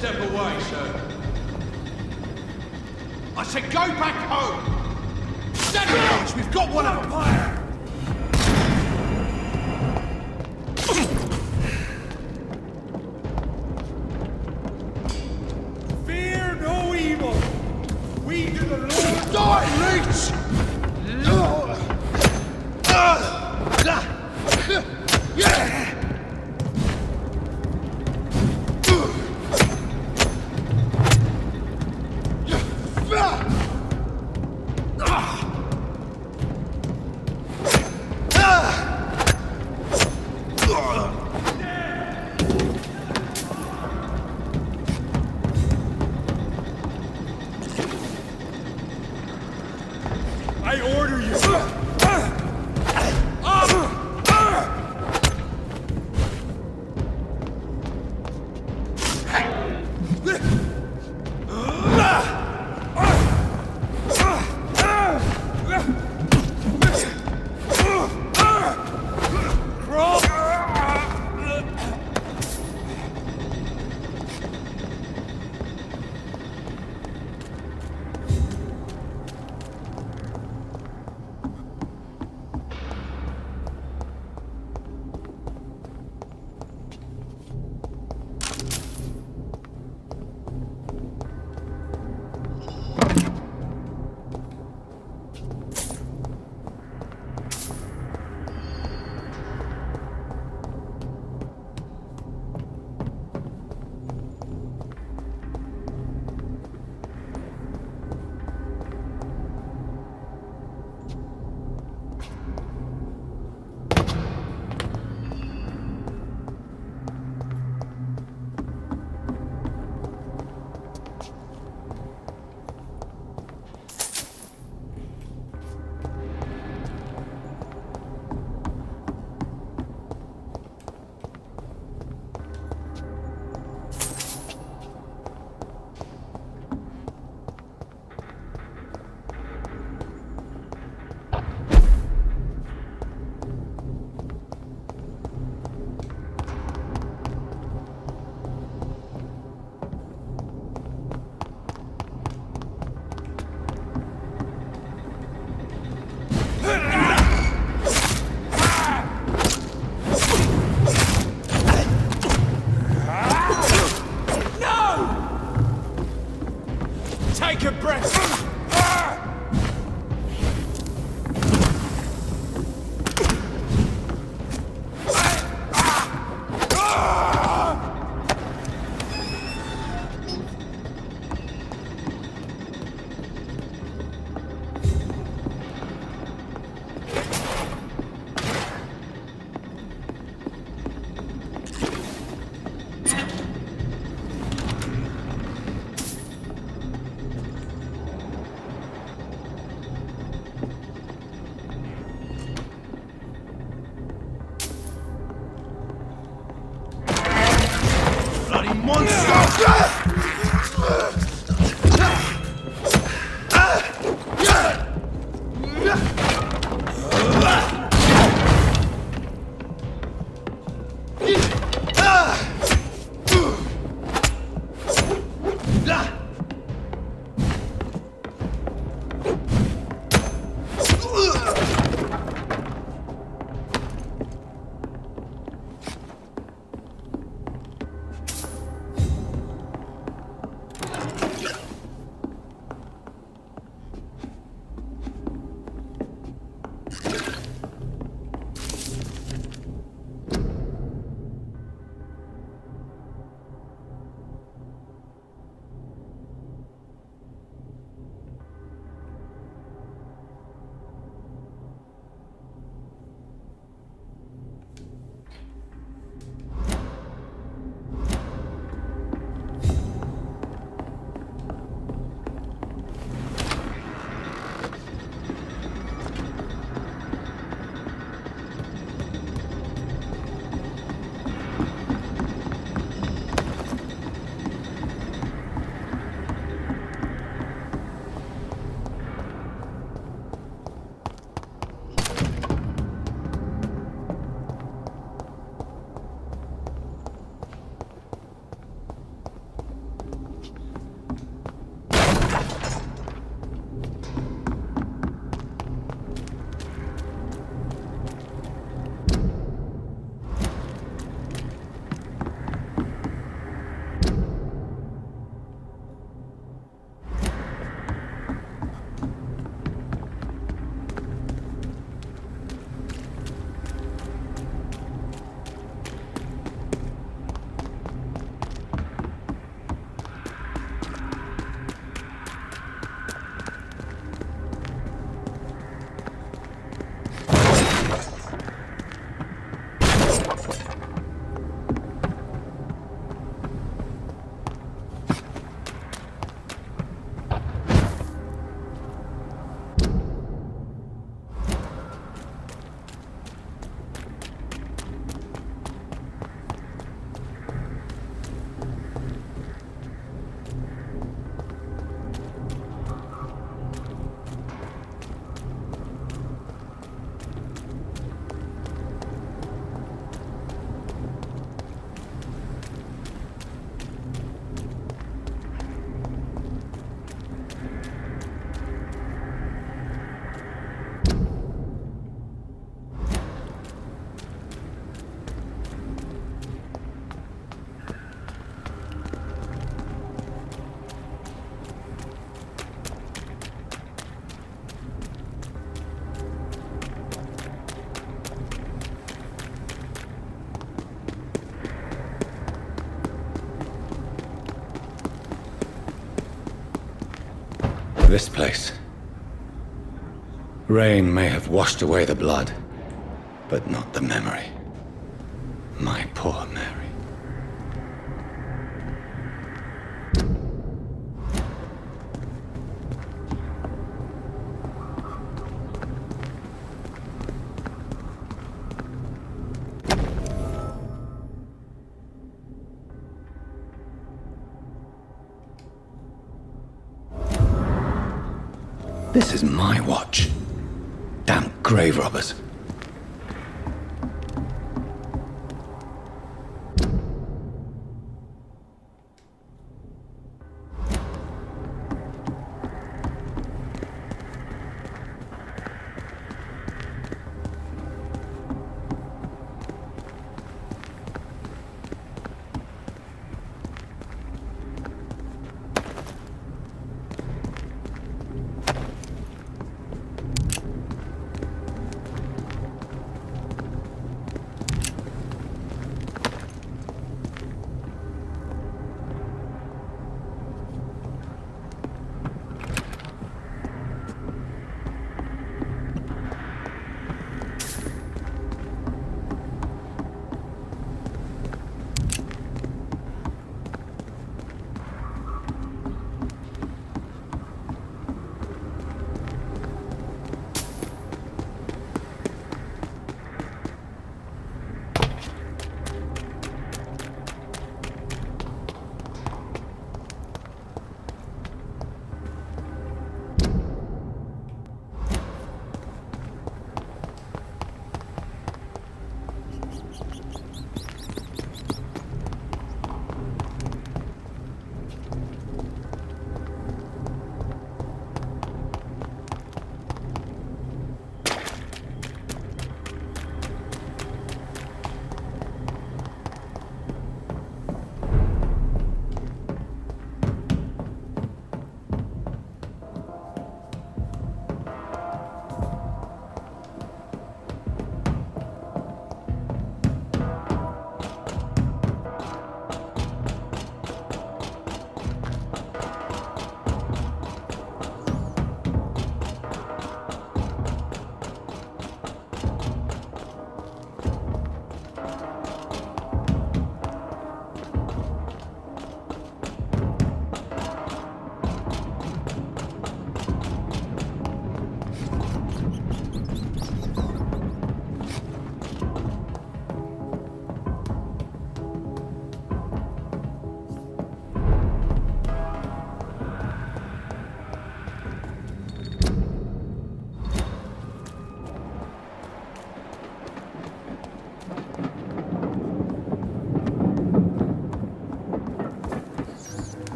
Step away, sir. I said go back home! Second, we've got one of them! Fear no evil! We do the Lord... Die, leech! I order you! Take a breath! This place. Rain may have washed away the blood, but not the memory. My poor Mary. This is my watch. Damn grave robbers.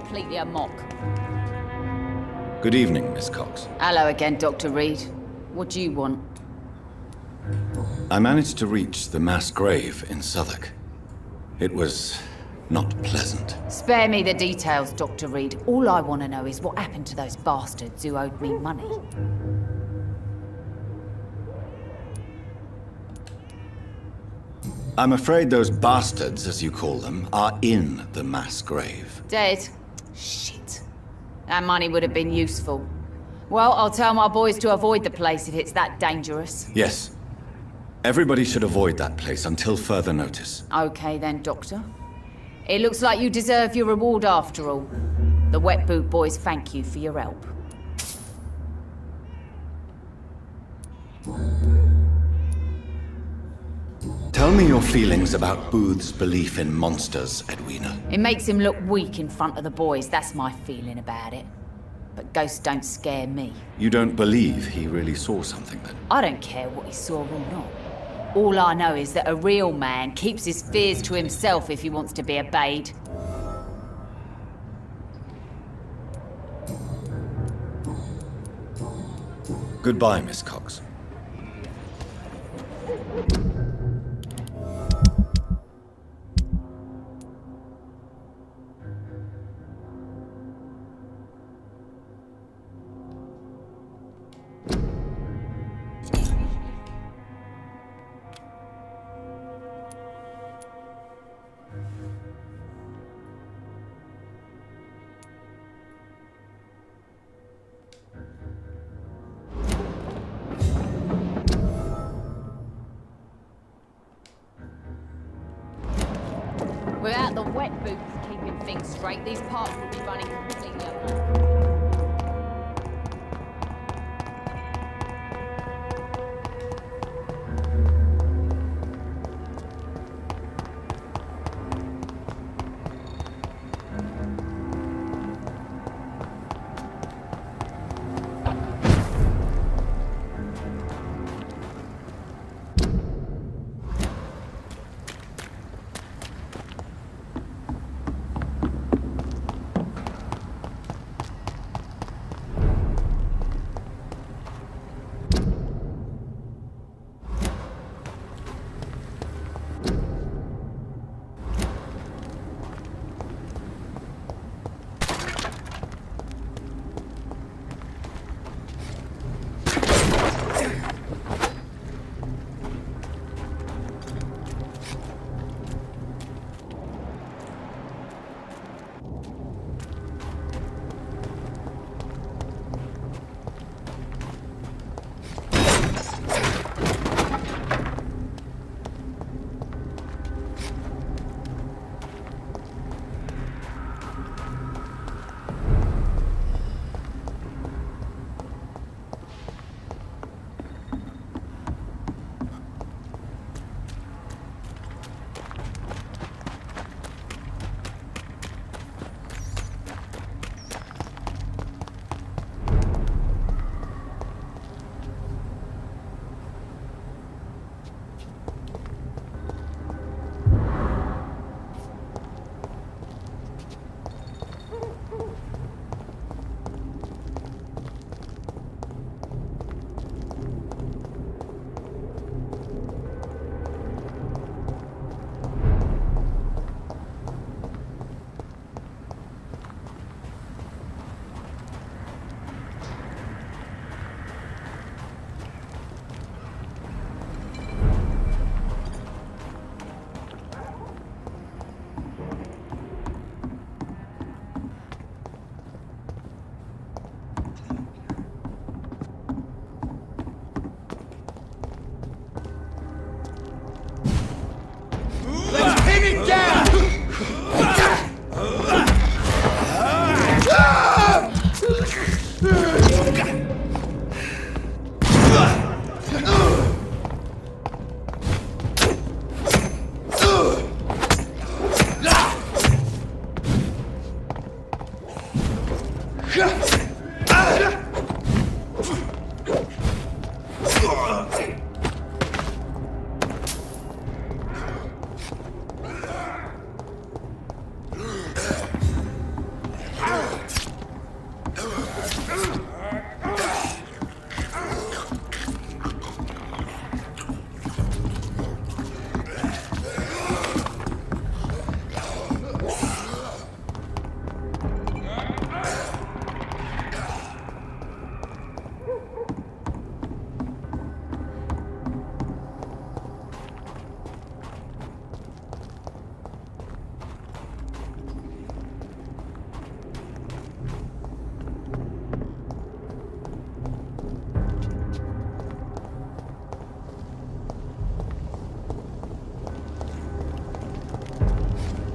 Completely amok. Good evening, Miss Cox. Hello again, Dr. Reed. What do you want? I managed to reach the mass grave in Southwark. It was not pleasant. Spare me the details, Dr. Reed. All I want to know is what happened to those bastards who owed me money. I'm afraid those bastards, as you call them, are in the mass grave. Dead? Shit. That money would have been useful. Well, I'll tell my boys to avoid the place if it's that dangerous. Yes. Everybody should avoid that place until further notice. Okay then, Doctor. It looks like you deserve your reward after all. The Wet Boot boys thank you for your help. Tell me your feelings about Booth's belief in monsters, Edwina. It makes him look weak in front of the boys, that's my feeling about it. But ghosts don't scare me. You don't believe he really saw something then? I don't care what he saw or not. All I know is that a real man keeps his fears to himself if he wants to be obeyed. Goodbye, Miss Cox. this rate, these parts will be running completely unknown.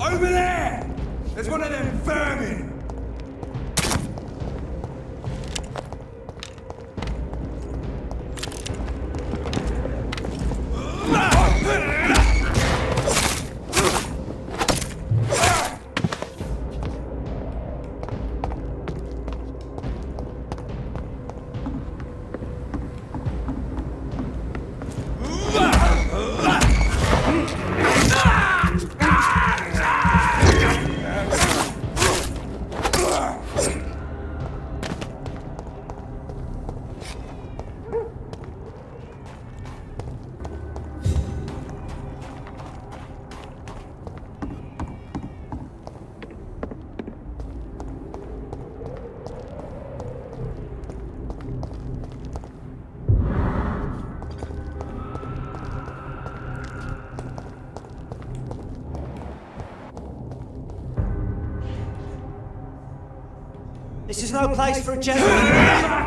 Over there! There's one of them vermin! This is no place for a gentleman.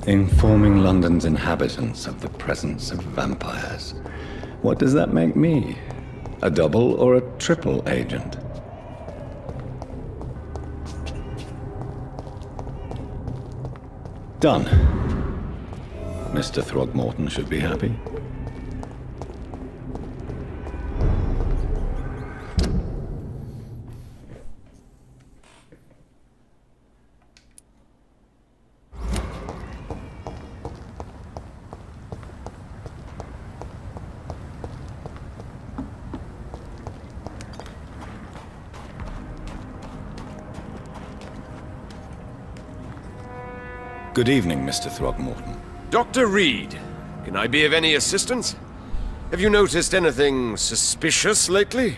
Informing London's inhabitants of the presence of vampires. What does that make me? A double or a triple agent? Done. Mr. Throgmorton should be happy. Good evening, Mr. Throgmorton. Dr. Reed, can I be of any assistance? Have you noticed anything suspicious lately?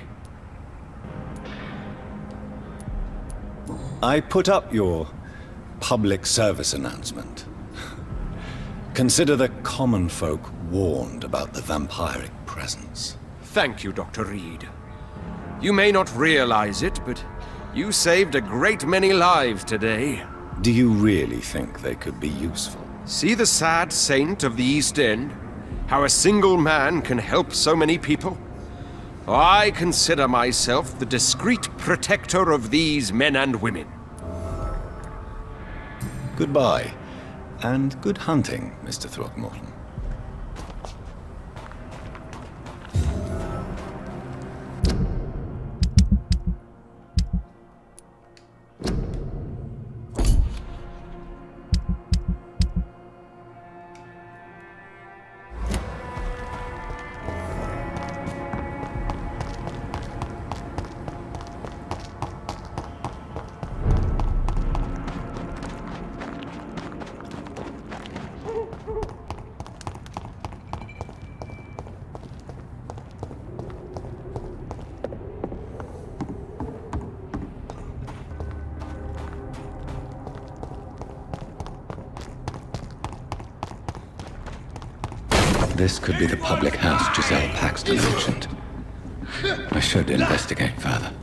I put up your public service announcement. Consider the common folk warned about the vampiric presence. Thank you, Dr. Reed. You may not realize it, but you saved a great many lives today. Do you really think they could be useful? See the sad saint of the East End? How a single man can help so many people? I consider myself the discreet protector of these men and women. Goodbye, and good hunting, Mr. Throgmorton. This could be the public house Giselle Paxton mentioned. I should investigate further.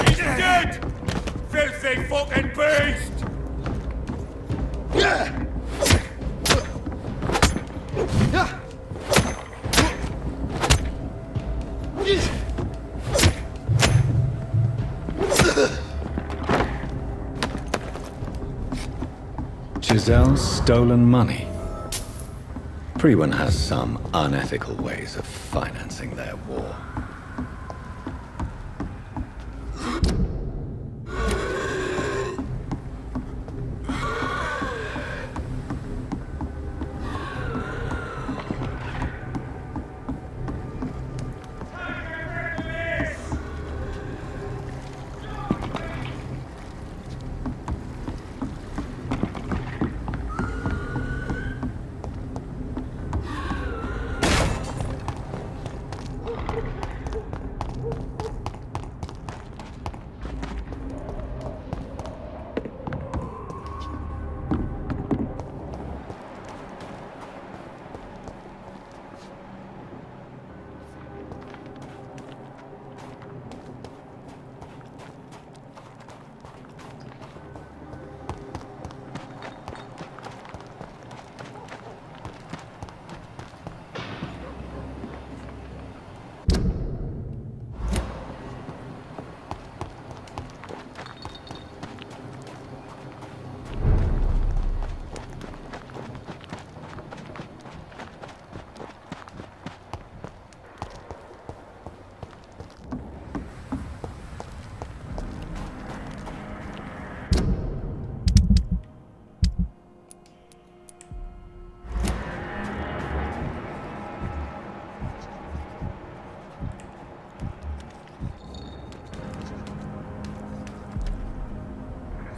He's dead! Filthy fucking beast! Giselle's stolen money. Everyone has some unethical ways of financing their war.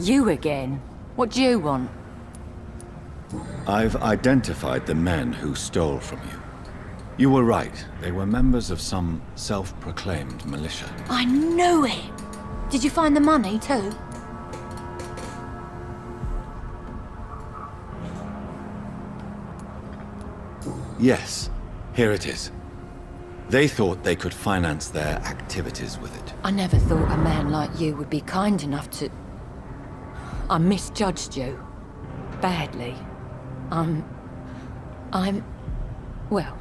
You again? What do you want? I've identified the men who stole from you. You were right. They were members of some self-proclaimed militia. I knew it! Did you find the money too? Yes. Here it is. They thought they could finance their activities with it. I never thought a man like you would be kind enough to... I misjudged you. Badly. Well,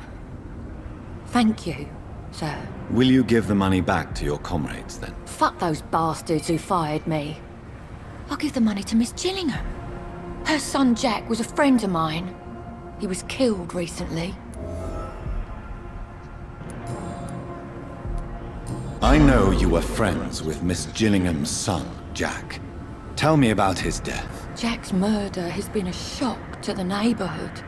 thank you, sir. Will you give the money back to your comrades, then? Fuck those bastards who fired me. I'll give the money to Miss Gillingham. Her son Jack was a friend of mine. He was killed recently. I know you were friends with Miss Gillingham's son, Jack. Tell me about his death. Jack's murder has been a shock to the neighborhood.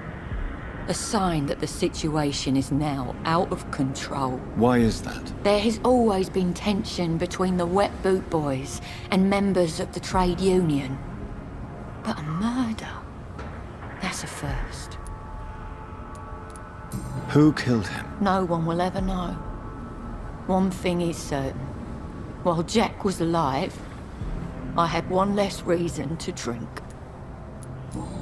A sign that the situation is now out of control. Why is that? There has always been tension between the Wet Boot Boys and members of the trade union. But a murder? That's a first. Who killed him? No one will ever know. One thing is certain. While Jack was alive, I had one less reason to drink.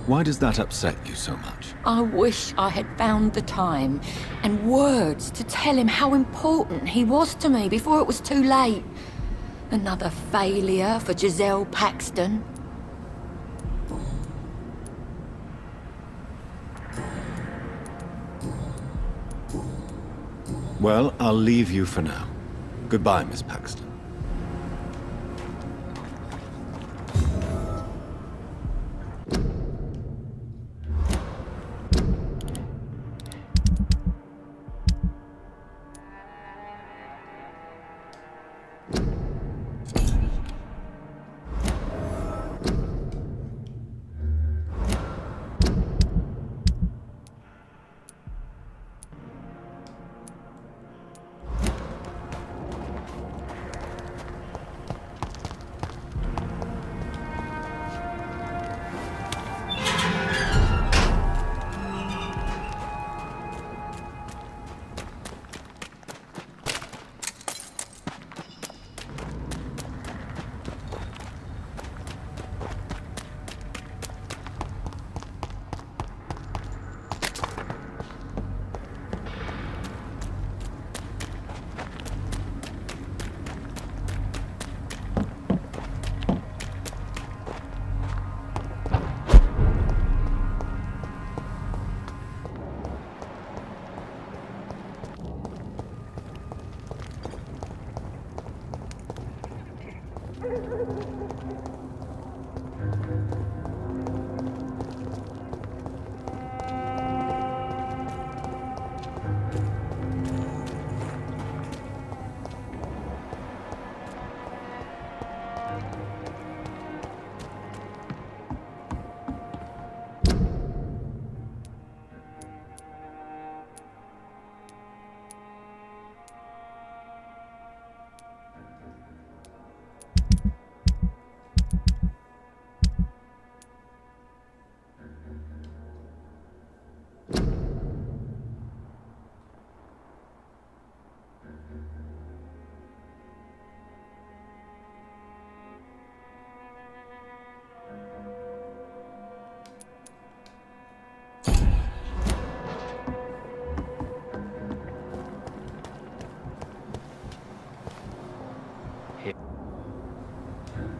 Why does that upset you so much? I wish I had found the time and words to tell him how important he was to me before it was too late. Another failure for Giselle Paxton. Well, I'll leave you for now. Goodbye, Miss Paxton.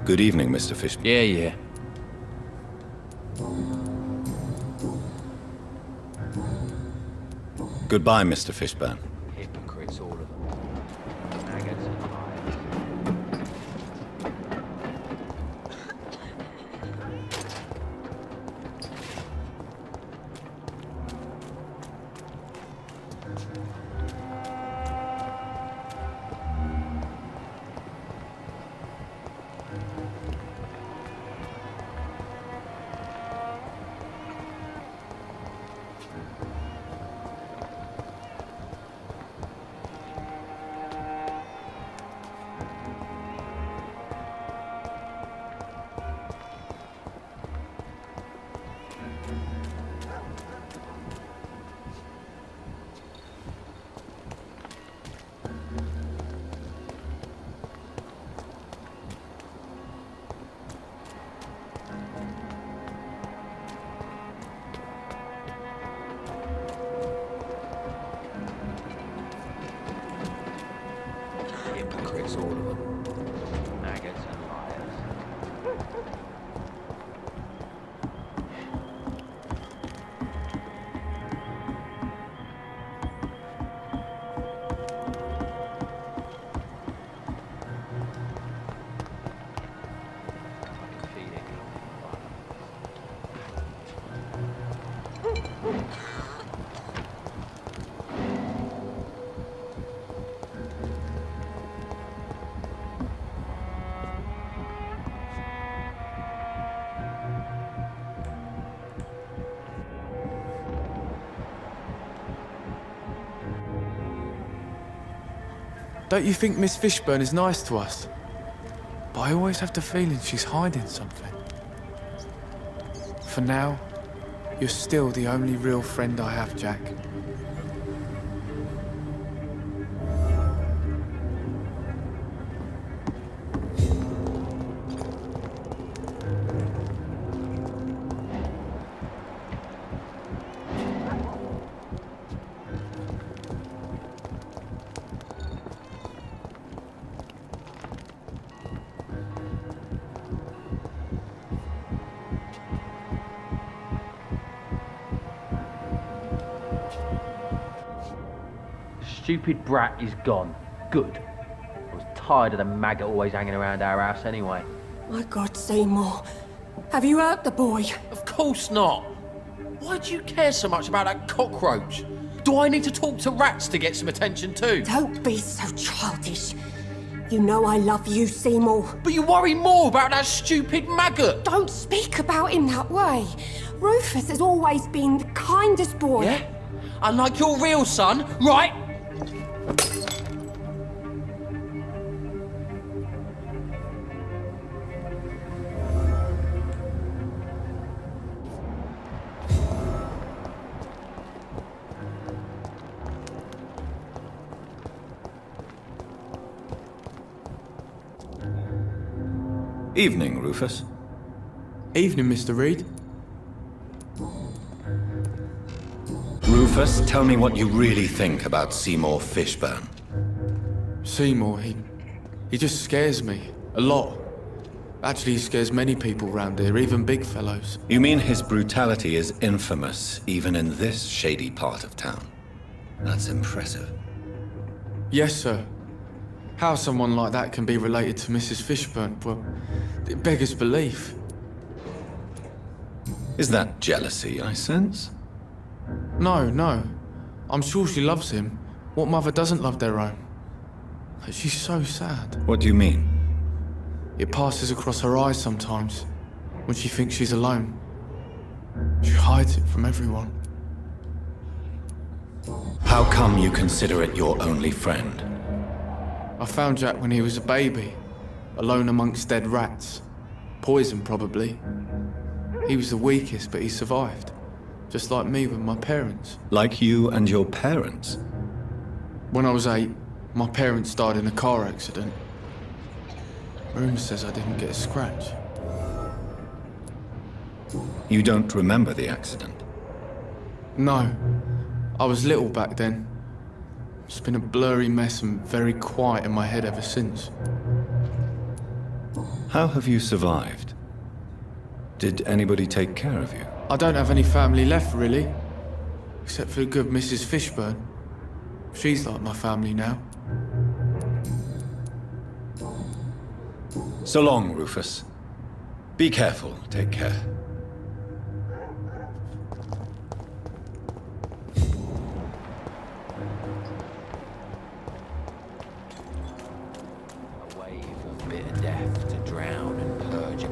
Good evening, Mr. Fishburne. Yeah. Goodbye, Mr. Fishburne. Hypocrites, all of them. It's all of them. Maggots and liars. Don't you think Miss Fishburne is nice to us? But I always have the feeling she's hiding something. For now, you're still the only real friend I have, Jack. Stupid brat is gone. Good. I was tired of the maggot always hanging around our house anyway. My God, Seymour. Have you hurt the boy? Of course not. Why do you care so much about that cockroach? Do I need to talk to rats to get some attention too? Don't be so childish. You know I love you, Seymour. But you worry more about that stupid maggot. Don't speak about him that way. Rufus has always been the kindest boy. Yeah? Unlike your real son, right? Evening, Rufus. Evening, Mr. Reed. Rufus, tell me what you really think about Seymour Fishburne. Seymour, he just scares me. A lot. Actually, he scares many people round here, even big fellows. You mean his brutality is infamous even in this shady part of town? That's impressive. Yes, sir. How someone like that can be related to Mrs. Fishburne, well, it beggars belief. Is that jealousy, I sense? No. I'm sure she loves him. What mother doesn't love their own? But she's so sad. What do you mean? It passes across her eyes sometimes, when she thinks she's alone. She hides it from everyone. How come you consider it your only friend? I found Jack when he was a baby, alone amongst dead rats. Poison, probably. He was the weakest, but he survived. Just like me with my parents. Like you and your parents? When I was 8, my parents died in a car accident. Rumour says I didn't get a scratch. You don't remember the accident? No. I was little back then. It's been a blurry mess and very quiet in my head ever since. How have you survived? Did anybody take care of you? I don't have any family left, really. Except for the good Mrs. Fishburne. She's like my family now. So long, Rufus. Be careful. Take care. A wave of bitter death to drown and purge.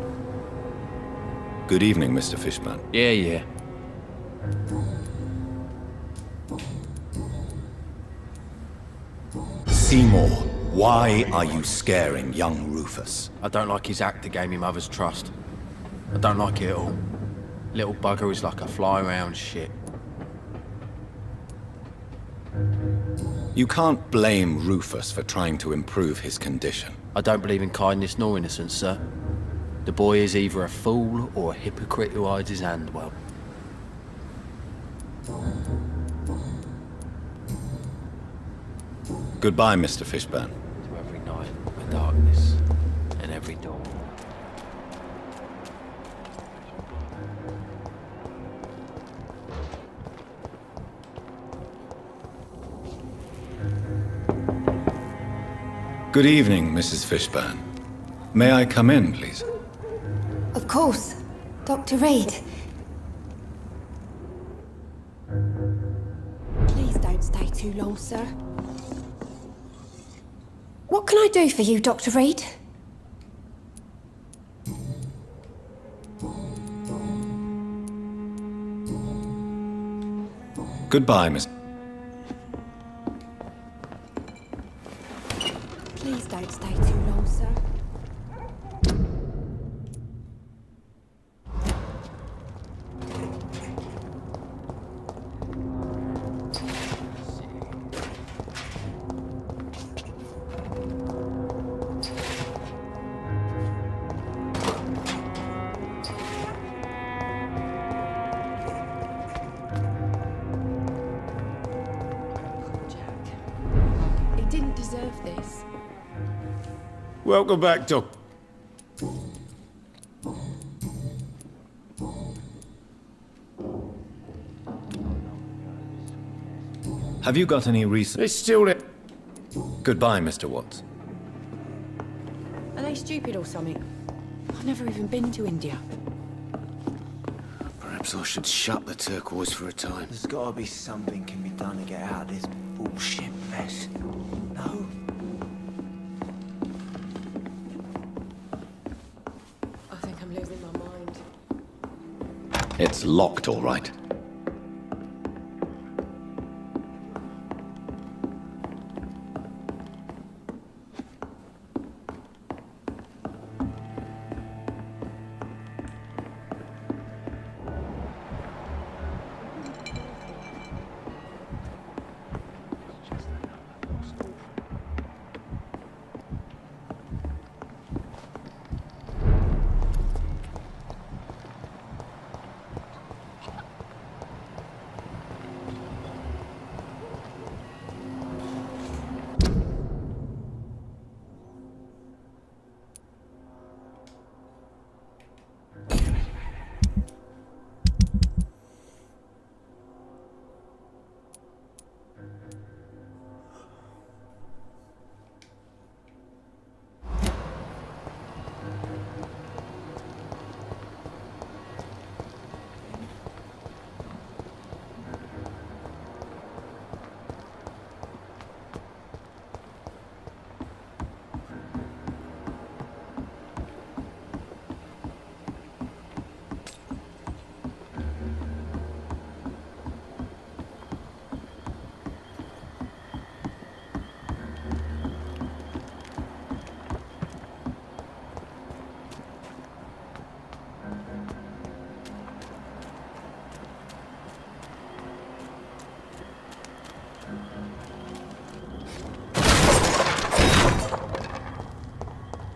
Good evening, Mr. Fishburne. Yeah. Seymour, why are you scaring young Rufus? I don't like his act that gave me mother's trust. I don't like it at all. Little bugger is like a fly around shit. You can't blame Rufus for trying to improve his condition. I don't believe in kindness nor innocence, sir. The boy is either a fool or a hypocrite who hides his hand well. Goodbye, Mr. Fishburne. To every night. Good evening, Mrs. Fishburne. May I come in, please? Of course. Dr. Reed. Please don't stay too long, sir. What can I do for you, Dr. Reed? Goodbye, Miss. Please don't stay too long, sir. Welcome back, Doc. Have you got any recent... It's still there. Goodbye, Mr. Watts. Are they stupid or something? I've never even been to India. Perhaps I should shut the turquoise for a time. There's gotta be something can be done to get out of this bullshit mess. No? I think I'm losing my mind. It's locked, all right.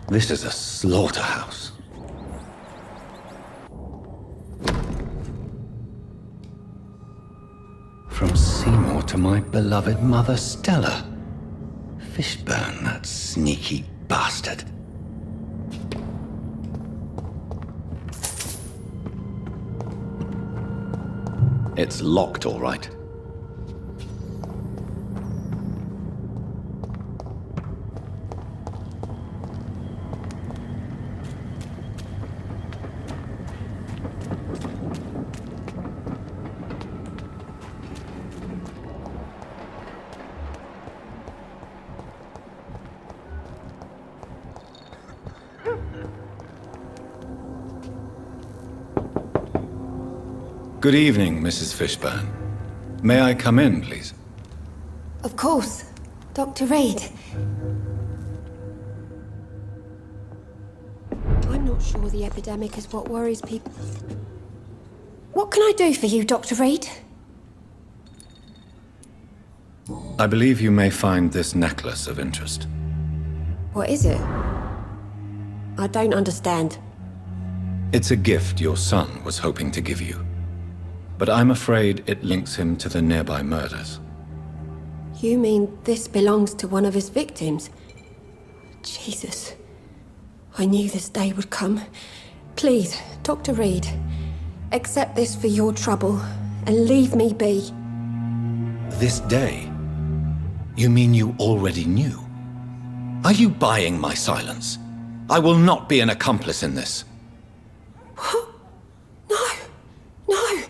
This is a slaughterhouse. From Seymour to my beloved mother Stella. Fishburne, that sneaky bastard. It's locked, all right. Good evening, Mrs. Fishburne. May I come in, please? Of course. Dr. Reed. I'm not sure the epidemic is what worries people. What can I do for you, Dr. Reed? I believe you may find this necklace of interest. What is it? I don't understand. It's a gift your son was hoping to give you. But I'm afraid it links him to the nearby murders. You mean this belongs to one of his victims? Jesus. I knew this day would come. Please, Dr. Reed, accept this for your trouble and leave me be. This day? You mean you already knew? Are you buying my silence? I will not be an accomplice in this. No.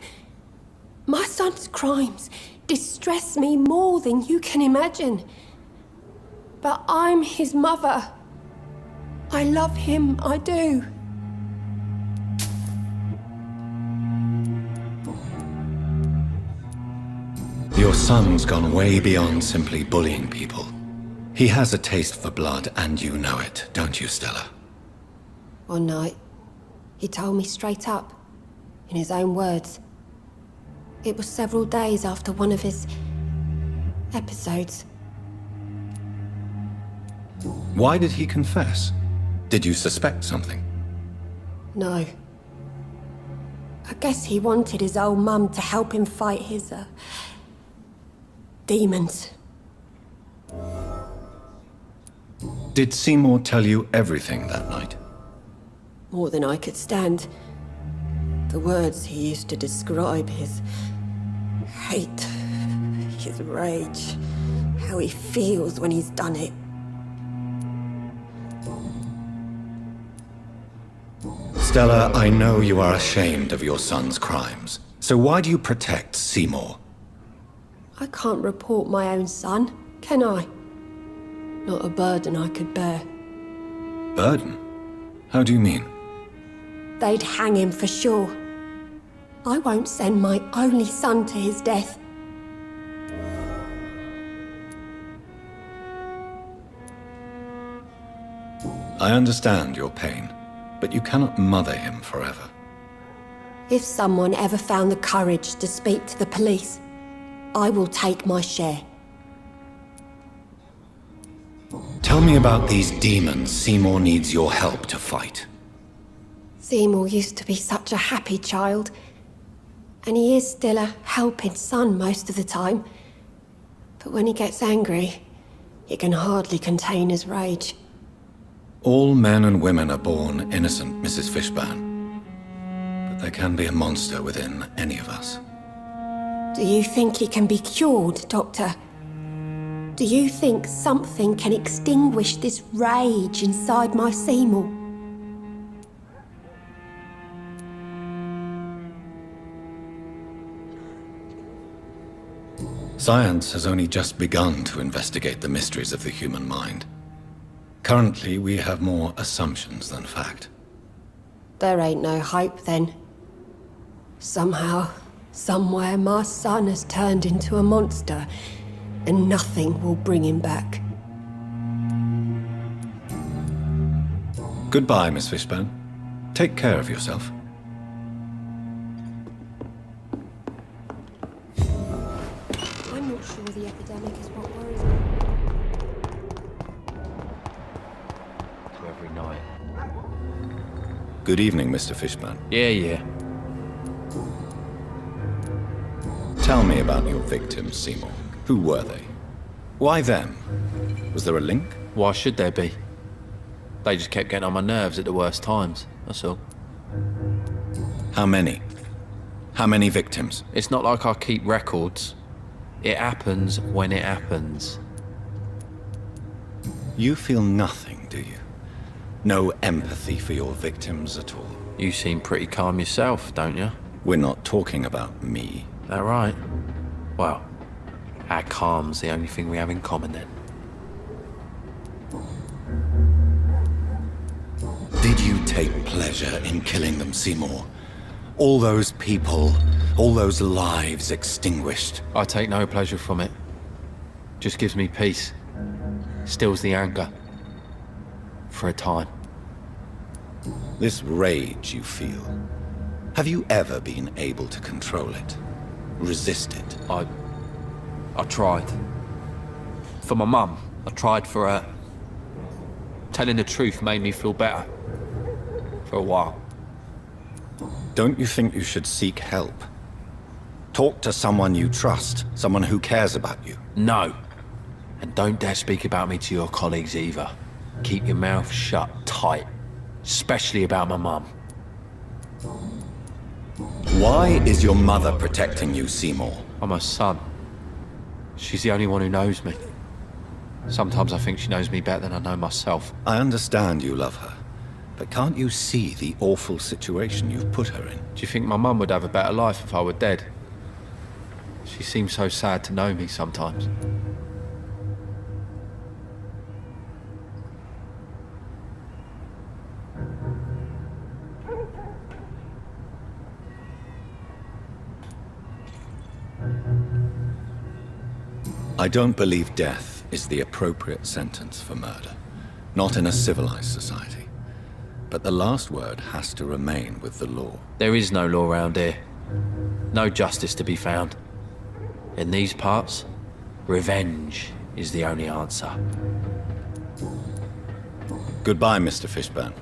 My son's crimes distress me more than you can imagine. But I'm his mother. I love him, I do. Your son's gone way beyond simply bullying people. He has a taste for blood, and you know it, don't you, Stella? One night, he told me straight up, in his own words. It was several days after one of his episodes. Why did he confess? Did you suspect something? No. I guess he wanted his old mum to help him fight his, demons. Did Seymour tell you everything that night? More than I could stand. The words he used to describe his hate, his rage, how he feels when he's done it. Stella, I know you are ashamed of your son's crimes. So why do you protect Seymour? I can't report my own son, can I? Not a burden I could bear. Burden? How do you mean? They'd hang him for sure. I won't send my only son to his death. I understand your pain, but you cannot mother him forever. If someone ever found the courage to speak to the police, I will take my share. Tell me about these demons Seymour needs your help to fight. Seymour used to be such a happy child, and he is still a helping son most of the time. But when he gets angry, he can hardly contain his rage. All men and women are born innocent, Mrs. Fishburne. But there can be a monster within any of us. Do you think he can be cured, Doctor? Do you think something can extinguish this rage inside my Seymour? Science has only just begun to investigate the mysteries of the human mind. Currently, we have more assumptions than fact. There ain't no hope, then. Somehow, somewhere, my son has turned into a monster, and nothing will bring him back. Goodbye, Miss Fishburne. Take care of yourself. I'm not sure the epidemic is what worries me. To every night. Good evening, Mr. Fishburne. Yeah. Tell me about your victims, Seymour. Who were they? Why them? Was there a link? Why should there be? They just kept getting on my nerves at the worst times, that's all. How many? How many victims? It's not like I keep records. It happens when it happens. You feel nothing, do you? No empathy for your victims at all? You seem pretty calm yourself, don't you? We're not talking about me. That right? Well, our calm's the only thing we have in common then. Did you take pleasure in killing them, Seymour? All those people, all those lives extinguished. I take no pleasure from it. Just gives me peace. Stills the anger. For a time. This rage you feel, have you ever been able to control it? Resist it? I tried. For my mum, I tried for her. Telling the truth made me feel better. For a while. Don't you think you should seek help? Talk to someone you trust, someone who cares about you. No. And don't dare speak about me to your colleagues either. Keep your mouth shut tight. Especially about my mum. Why is your mother protecting you, Seymour? I'm her son. She's the only one who knows me. Sometimes I think she knows me better than I know myself. I understand you love her, but can't you see the awful situation you've put her in? Do you think my mum would have a better life if I were dead? She seems so sad to know me sometimes. I don't believe death is the appropriate sentence for murder. Not in a civilized society. But the last word has to remain with the law. There is no law around here. No justice to be found. In these parts, revenge is the only answer. Goodbye, Mr. Fishburne.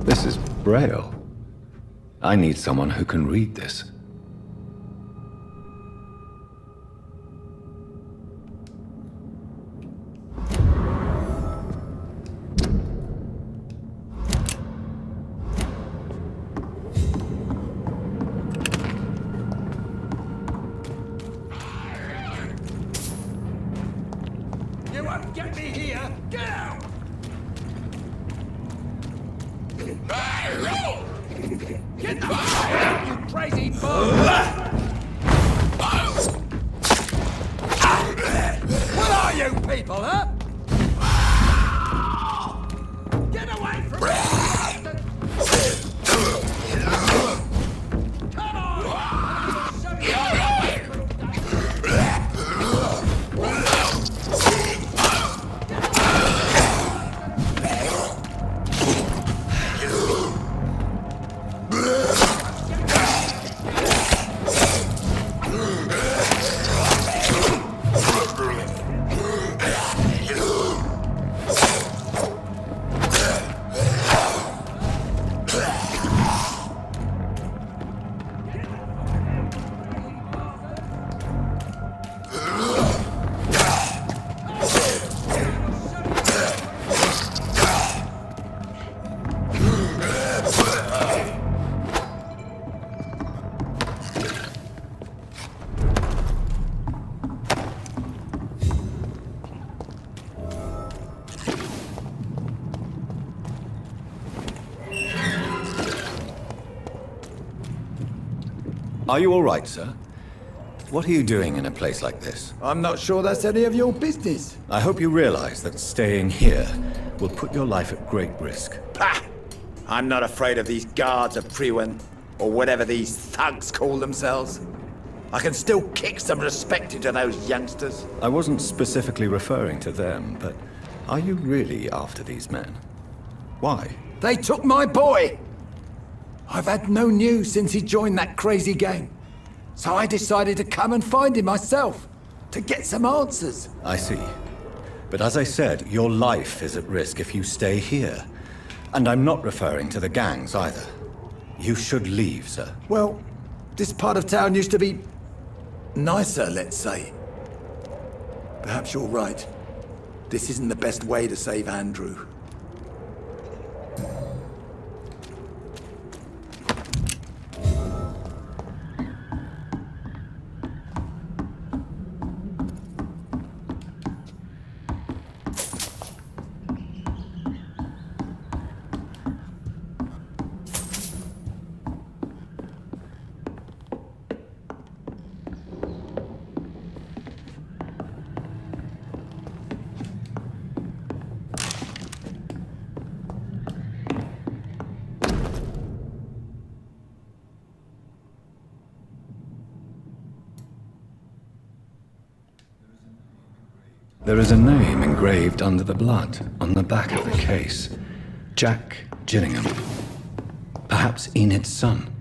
This is Braille. I need someone who can read this. get me here! Get out! Get the fuck out, you crazy bum! What are you people, huh? Get away from me! Come on! I'll show you. Are you all right, sir? What are you doing in a place like this? I'm not sure that's any of your business. I hope you realize that staying here will put your life at great risk. Pah! I'm not afraid of these guards of Priwen, or whatever these thugs call themselves. I can still kick some respect into those youngsters. I wasn't specifically referring to them, but are you really after these men? Why? They took my boy! I've had no news since he joined that crazy gang. So I decided to come and find him myself, to get some answers. I see. But as I said, your life is at risk if you stay here. And I'm not referring to the gangs either. You should leave, sir. Well, this part of town used to be nicer, let's say. Perhaps you're right. This isn't the best way to save Andrew. There is a name engraved under the blood on the back of the case. Jack Gillingham. Perhaps Enid's son.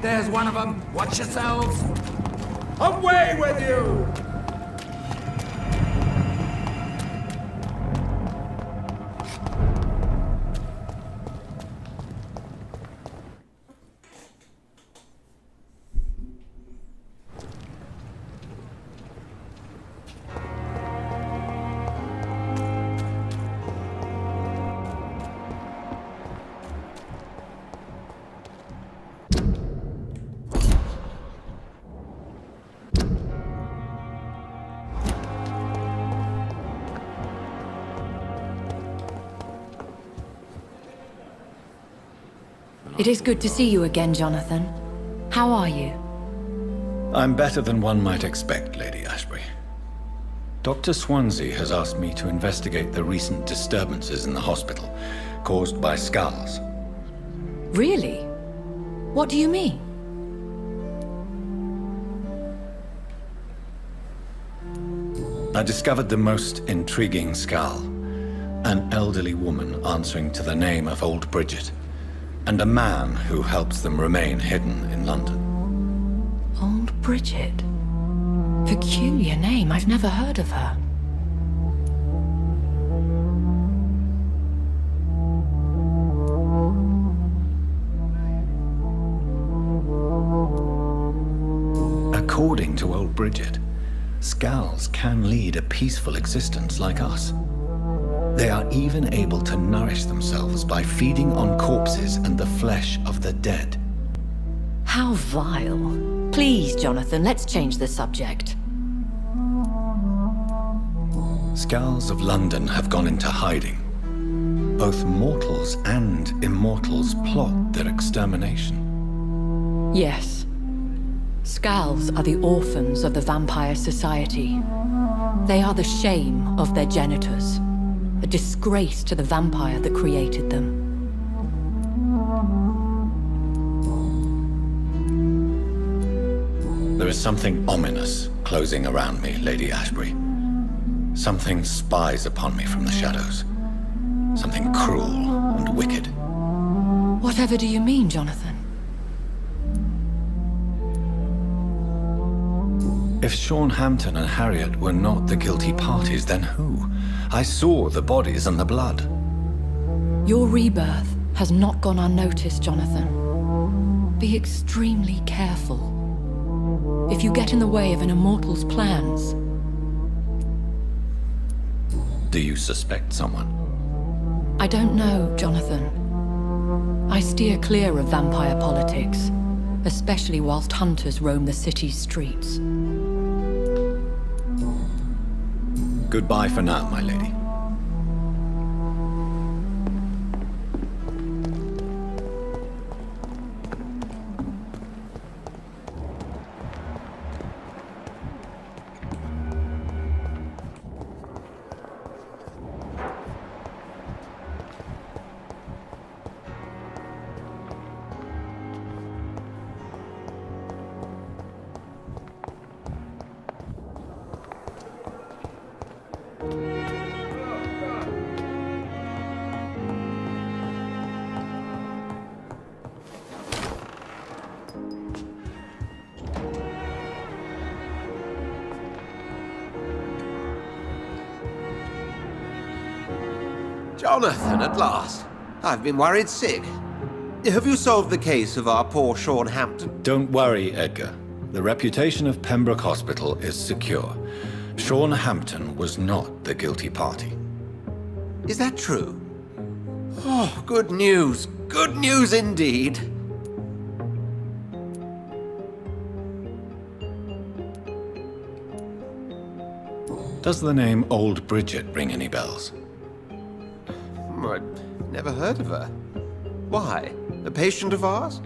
There's one of them. Watch yourselves. Away with you! It is good to see you again, Jonathan. How are you? I'm better than one might expect, Lady Ashbury. Dr. Swansea has asked me to investigate the recent disturbances in the hospital, caused by skulls. Really? What do you mean? I discovered the most intriguing skull. An elderly woman answering to the name of Old Bridget, and a man who helps them remain hidden in London. Old Bridget? Peculiar name, I've never heard of her. According to Old Bridget, skulls can lead a peaceful existence like us. They are even able to nourish themselves by feeding on corpses and the flesh of the dead. How vile. Please, Jonathan, let's change the subject. Skulls of London have gone into hiding. Both mortals and immortals plot their extermination. Yes. Skulls are the orphans of the Vampire Society. They are the shame of their genitors. A disgrace to the vampire that created them. There is something ominous closing around me, Lady Ashbury. Something spies upon me from the shadows. Something cruel and wicked. Whatever do you mean, Jonathan? If Sean Hampton and Harriet were not the guilty parties, then who? I saw the bodies and the blood. Your rebirth has not gone unnoticed, Jonathan. Be extremely careful. If you get in the way of an immortal's plans... Do you suspect someone? I don't know, Jonathan. I steer clear of vampire politics, especially whilst hunters roam the city's streets. Goodbye for now, my lady. Jonathan, at last. I've been worried sick. Have you solved the case of our poor Sean Hampton? Don't worry, Edgar. The reputation of Pembroke Hospital is secure. Sean Hampton was not the guilty party. Is that true? Oh, good news. Good news indeed. Does the name Old Bridget ring any bells? I'd never heard of her. Why? A patient of ours?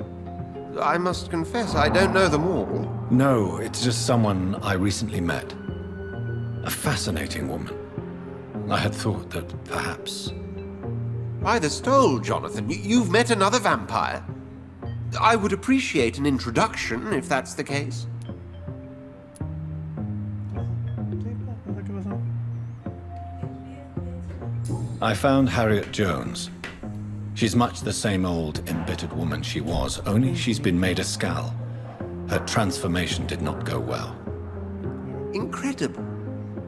I must confess, I don't know them all. No, it's just someone I recently met. A fascinating woman. I had thought that perhaps... By the stole, Jonathan, you've met another vampire. I would appreciate an introduction, if that's the case. I found Harriet Jones. She's much the same old, embittered woman she was, only she's been made a Skal. Her transformation did not go well. Incredible.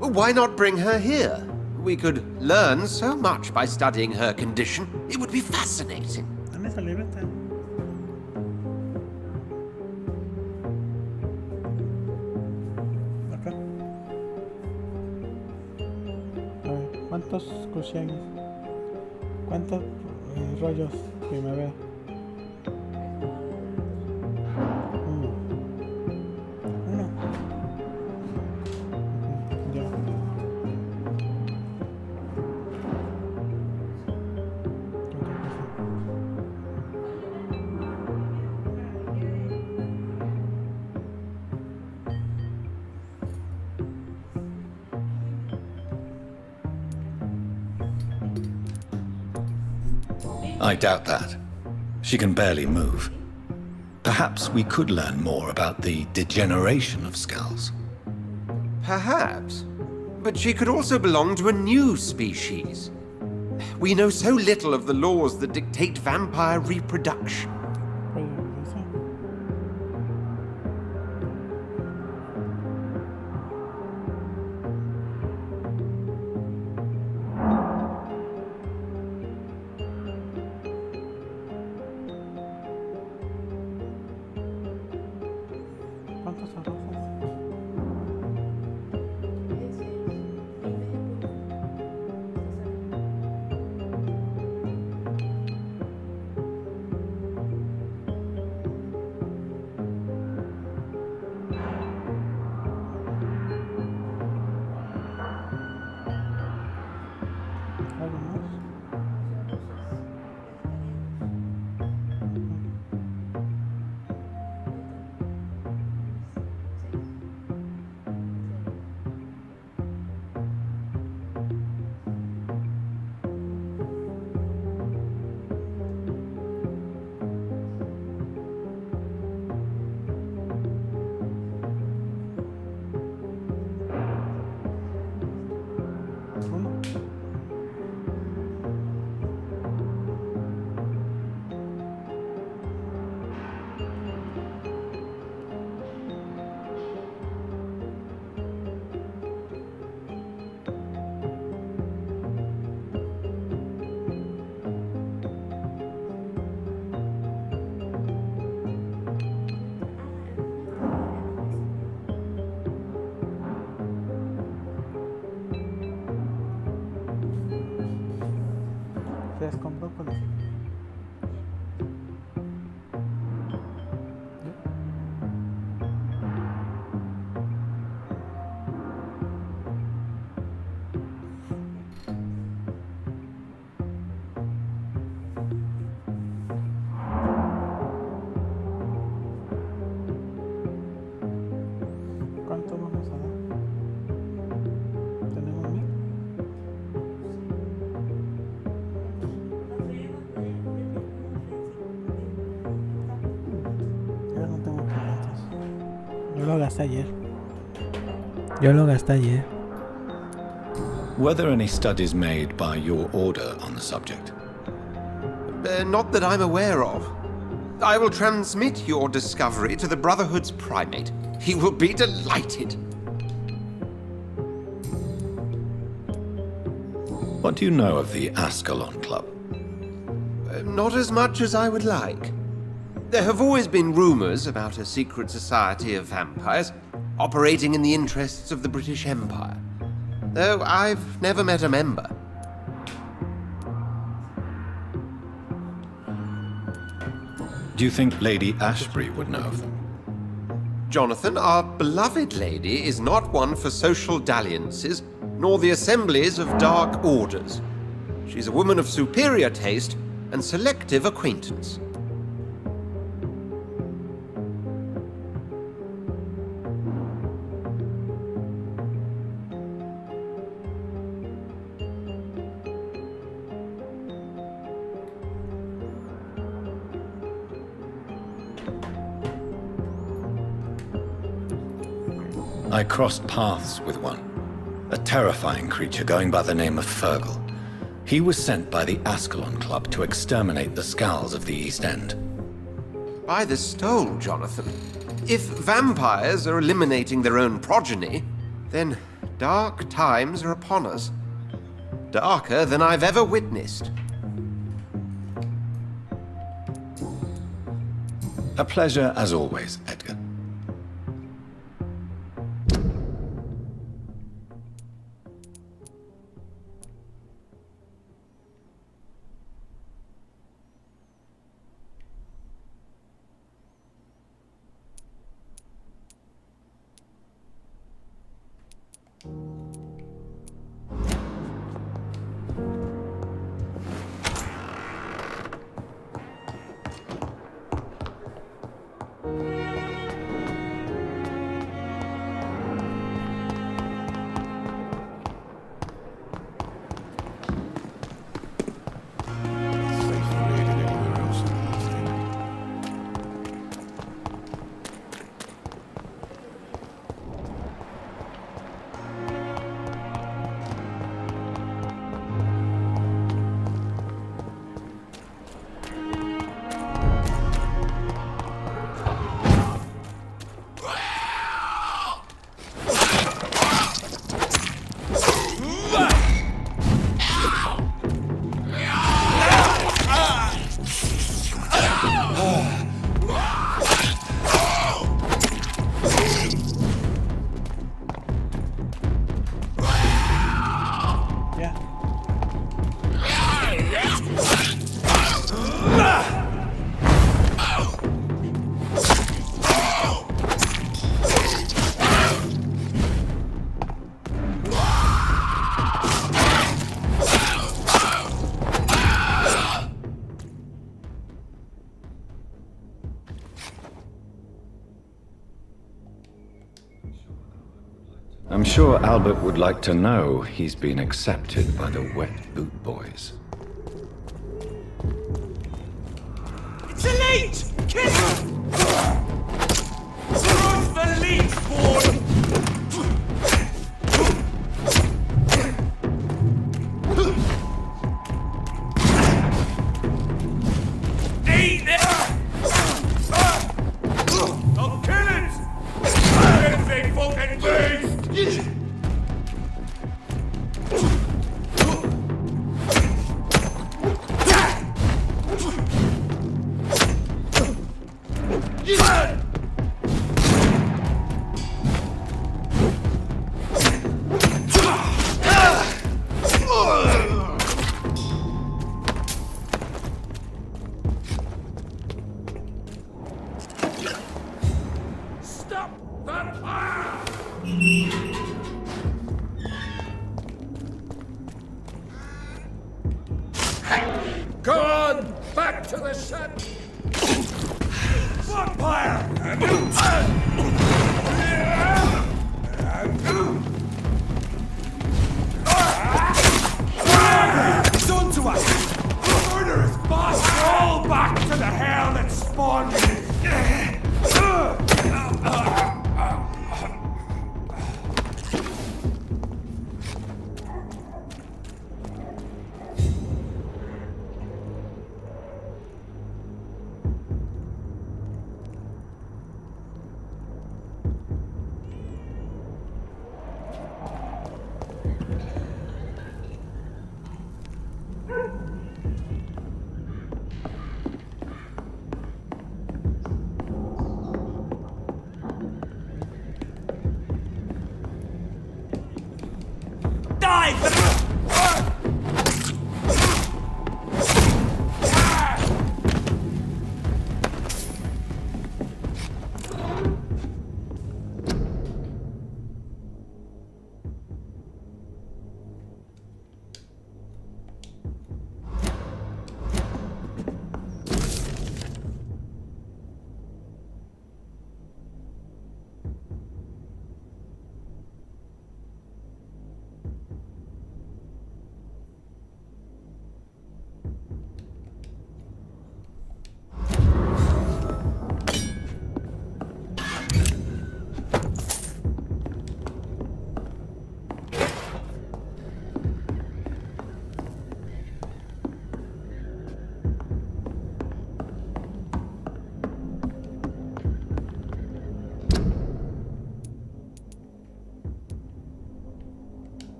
Well, why not bring her here? We could learn so much by studying her condition. It would be fascinating. ¿Cuántos cushiones? ¿Cuántos rollos primavera? Uno. Ya. I doubt that. She can barely move. Perhaps we could learn more about the degeneration of Skals. Perhaps. But she could also belong to a new species. We know so little of the laws that dictate vampire reproduction. Con brócoli. ¿Cuánto vamos a dar? ¿Tenemos 1000? Yo lo gasté ayer. Were there any studies made by your order on the subject? Not that I'm aware of. I will transmit your discovery to the Brotherhood's primate. He will be delighted. What do you know of the Ascalon Club? Not as much as I would like. There have always been rumors about a secret society of vampires operating in the interests of the British Empire, though I've never met a member. Do you think Lady Ashbury would know of them? Jonathan, our beloved lady is not one for social dalliances, nor the assemblies of dark orders. She's a woman of superior taste and selective acquaintance. I crossed paths with one, a terrifying creature going by the name of Fergal. He was sent by the Ascalon Club to exterminate the Skulls of the East End. By the stole, Jonathan. If vampires are eliminating their own progeny, then dark times are upon us. Darker than I've ever witnessed. A pleasure as always, Edgar. I'm sure Albert would like to know he's been accepted by the Wet Boot Boys. It's elite! Kill him! Who's the lead, boy? Eat it! I'll kill it! Everything fucking beast! Go on! Back to the shed! Vampire! It's on to us! Murderous bastards! All back to the hell that spawned me!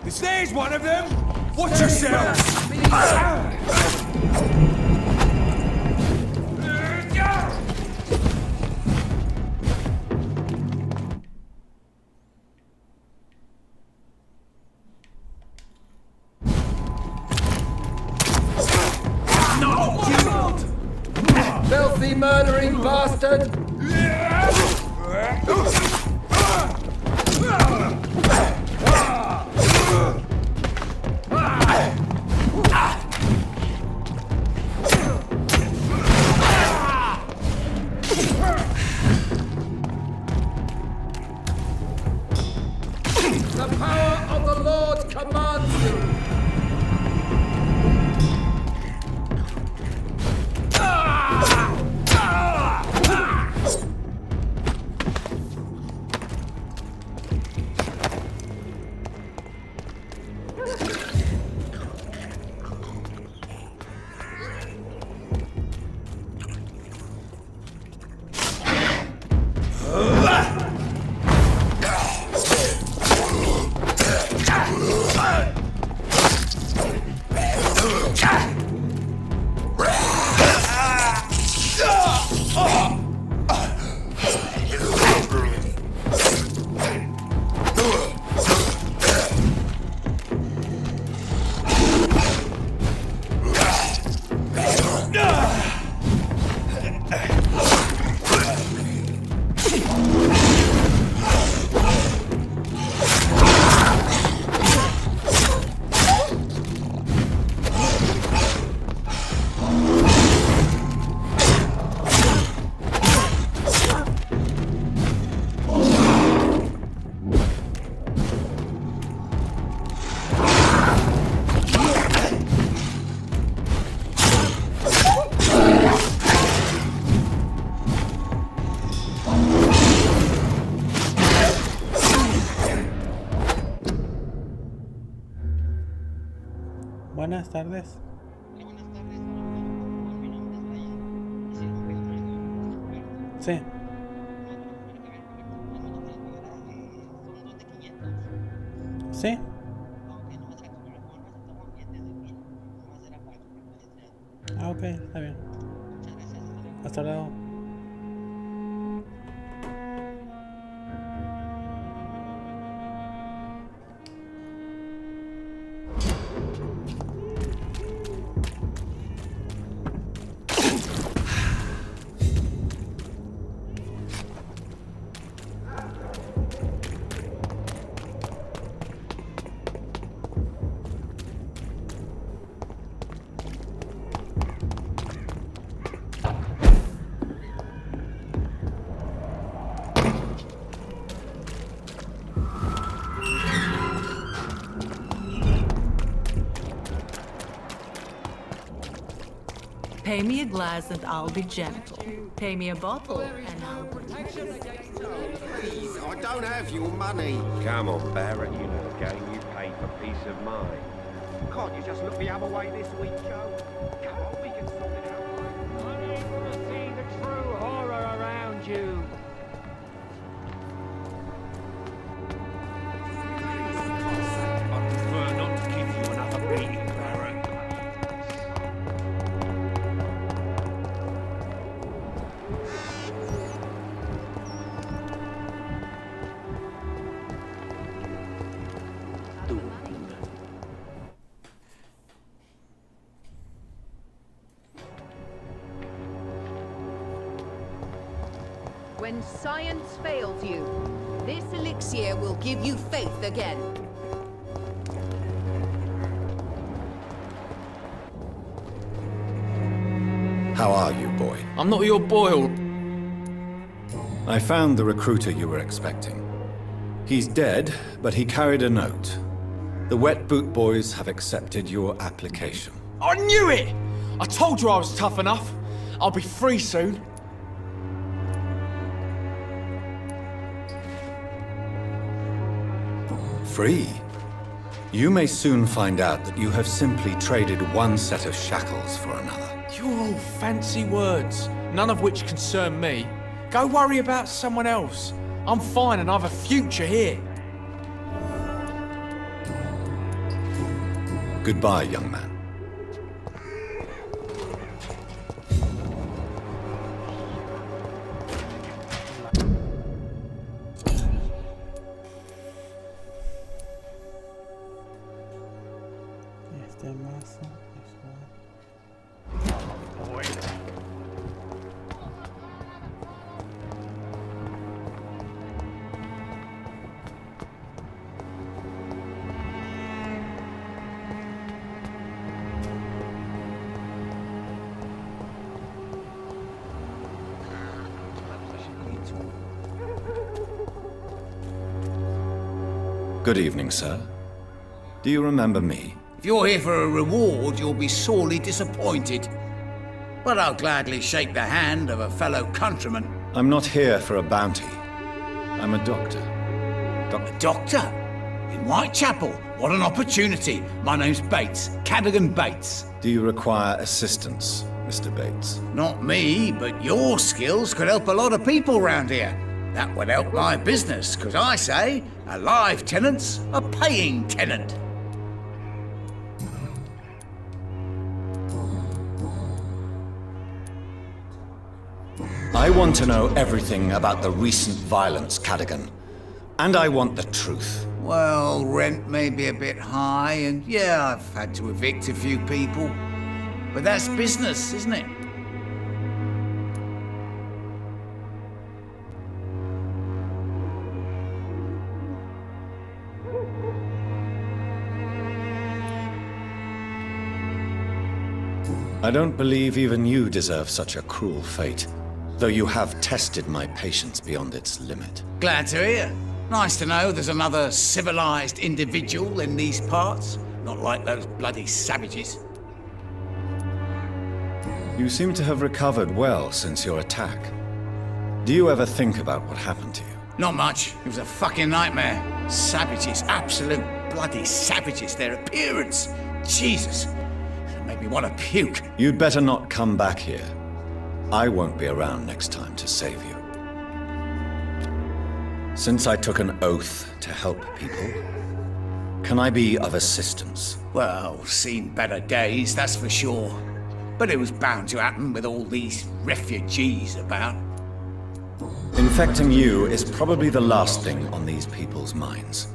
There's one of them! Watch yourselves! Filthy murdering bastard! The power of the Lord commands you! Buenas tardes. Sí. Sí. Ah, ok, está bien. Hasta luego. Pay me a glass and I'll be gentle. Pay me a bottle and I'll be... Please, I don't have your money. Come on, Barrett, you know the game. You pay for peace of mind. Can't you just look the other way this week, Joe? Come on, we can sort it out. Unable to see the true horror around you. I prefer not to give you another beating, Barrett. When science fails you, this elixir will give you faith again. How are you, boy? I'm not your boy. I found the recruiter you were expecting. He's dead, but he carried a note. The Wet Boot Boys have accepted your application. I knew it! I told you I was tough enough. I'll be free soon. Free? You may soon find out that you have simply traded one set of shackles for another. You're all fancy words, none of which concern me. Go worry about someone else. I'm fine and I have a future here. Goodbye, young man. Este mazo es Good evening, sir. Do you remember me? If you're here for a reward, you'll be sorely disappointed. But I'll gladly shake the hand of a fellow countryman. I'm not here for a bounty. I'm a doctor. A doctor? In Whitechapel? What an opportunity. My name's Bates. Cadogan Bates. Do you require assistance, Mr. Bates? Not me, but your skills could help a lot of people round here. That would help my business, because I say, a live tenant's a paying tenant. I want to know everything about the recent violence, Cadogan. And I want the truth. Well, rent may be a bit high, and yeah, I've had to evict a few people. But that's business, isn't it? I don't believe even you deserve such a cruel fate, though you have tested my patience beyond its limit. Glad to hear. Nice to know there's another civilized individual in these parts. Not like those bloody savages. You seem to have recovered well since your attack. Do you ever think about what happened to you? Not much. It was a fucking nightmare. Savages, absolute bloody savages. Their appearance. Jesus. It made me want to puke. You'd better not come back here. I won't be around next time to save you. Since I took an oath to help people, can I be of assistance? Well, seen better days, that's for sure. But it was bound to happen with all these refugees about. Infecting you is probably the last thing on these people's minds.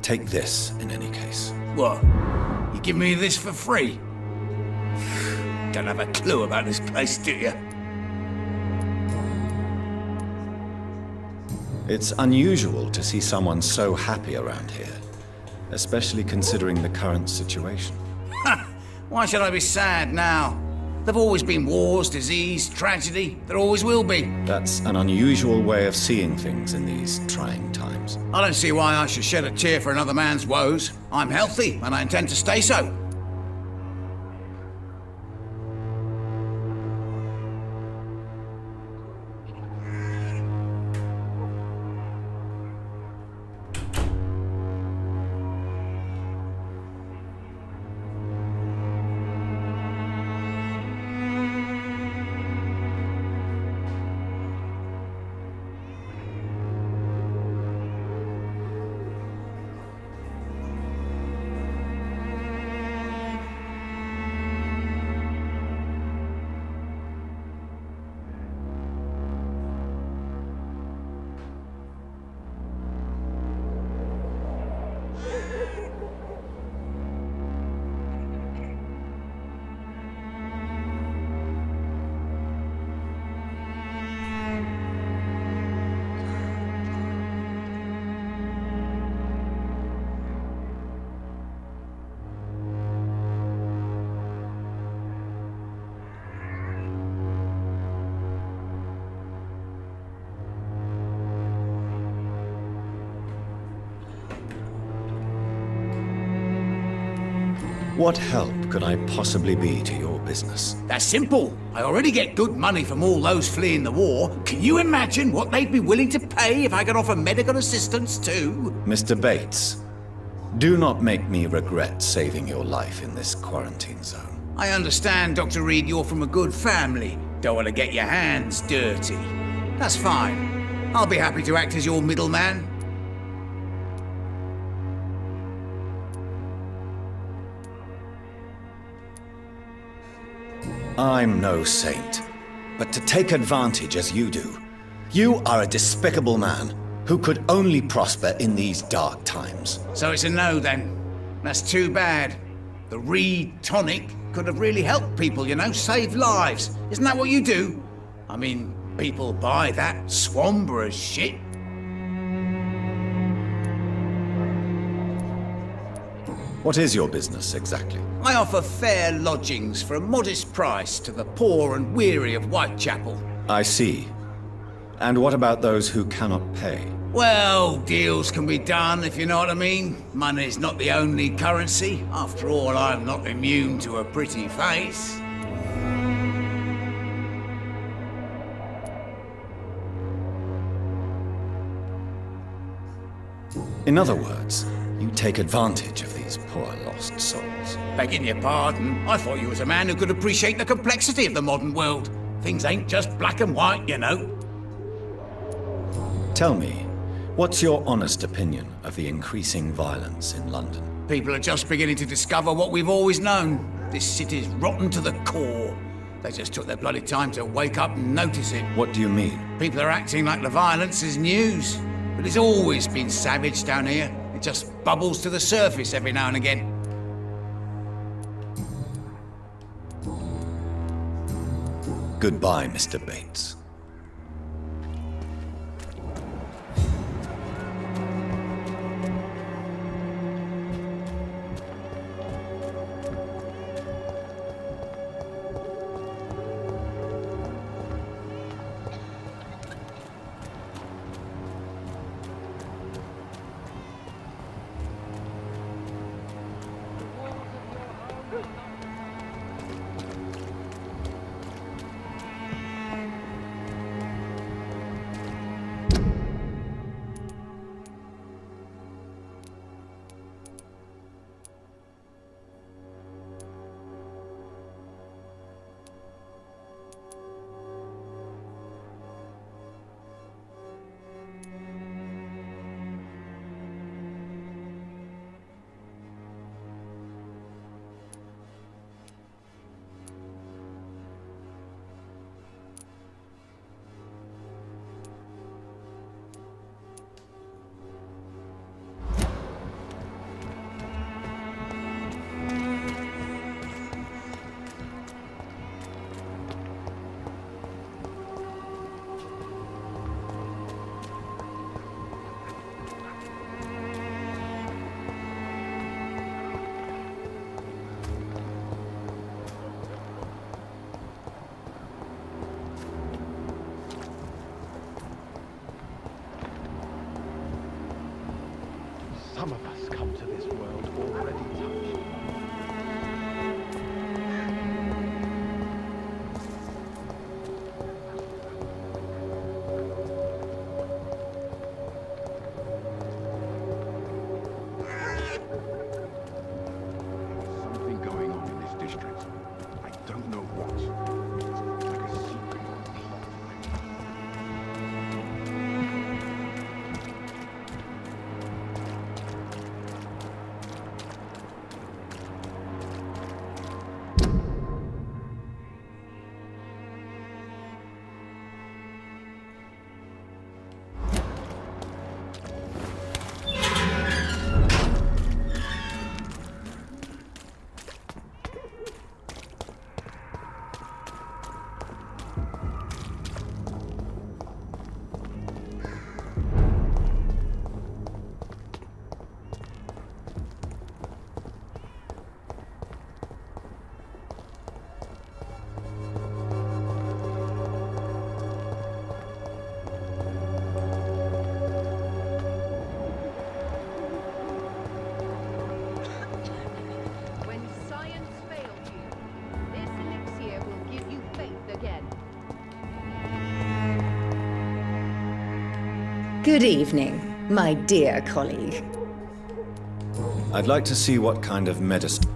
Take this, in any case. What? You give me this for free? Don't have a clue about this place, do you? It's unusual to see someone so happy around here, especially considering the current situation. Why should I be sad now? There've always been wars, disease, tragedy. There always will be. That's an unusual way of seeing things in these trying times. I don't see why I should shed a tear for another man's woes. I'm healthy, and I intend to stay so. What help could I possibly be to your business? That's simple. I already get good money from all those fleeing the war. Can you imagine what they'd be willing to pay if I could offer medical assistance too? Mr. Bates, do not make me regret saving your life in this quarantine zone. I understand, Dr. Reed, you're from a good family. Don't want to get your hands dirty. That's fine. I'll be happy to act as your middleman. I'm no saint. But to take advantage as you do, you are a despicable man who could only prosper in these dark times. So it's a no then. That's too bad. The Reed tonic could have really helped people, you know, saved lives. Isn't that what you do? I mean, people buy that Swamburgh shit. What is your business exactly? I offer fair lodgings for a modest price to the poor and weary of Whitechapel. I see. And what about those who cannot pay? Well, deals can be done, if you know what I mean. Money's not the only currency. After all, I'm not immune to a pretty face. In other words, you take advantage of these poor lost souls. Begging your pardon, I thought you was a man who could appreciate the complexity of the modern world. Things ain't just black and white, you know. Tell me, what's your honest opinion of the increasing violence in London? People are just beginning to discover what we've always known. This city's rotten to the core. They just took their bloody time to wake up and notice it. What do you mean? People are acting like the violence is news. But it's always been savage down here. It just bubbles to the surface every now and again. Goodbye, Mr. Bates. Some of us come to this world already touched. Something going on in this district. I don't know what. It's like a secret. Good evening, my dear colleague. I'd like to see what kind of medicine...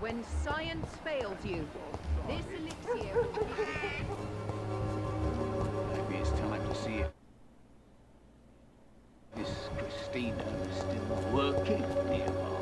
When science fails you, this elixir... Maybe it's time to see if Miss Christina is still working nearby.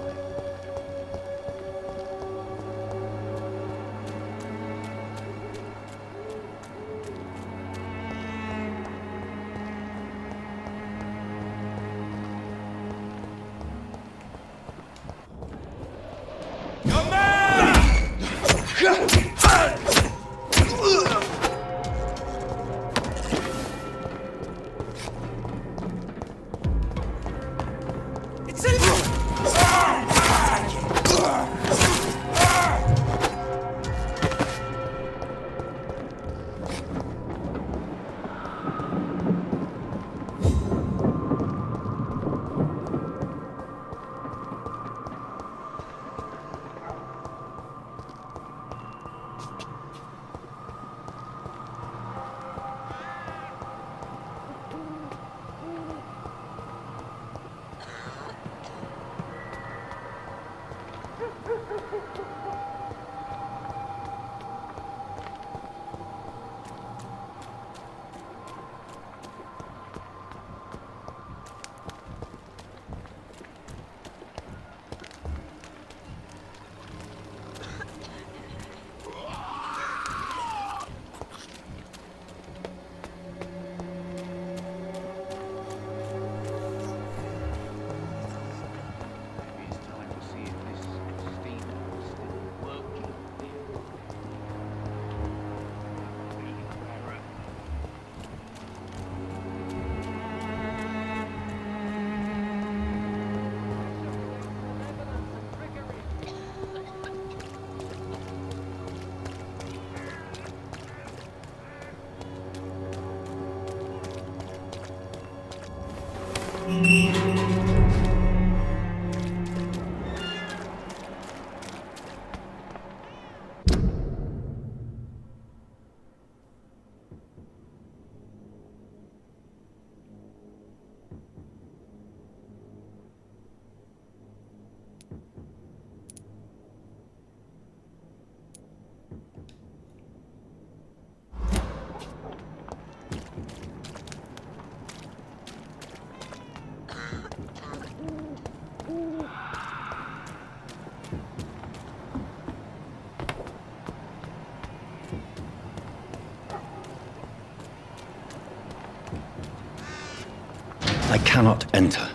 I cannot enter.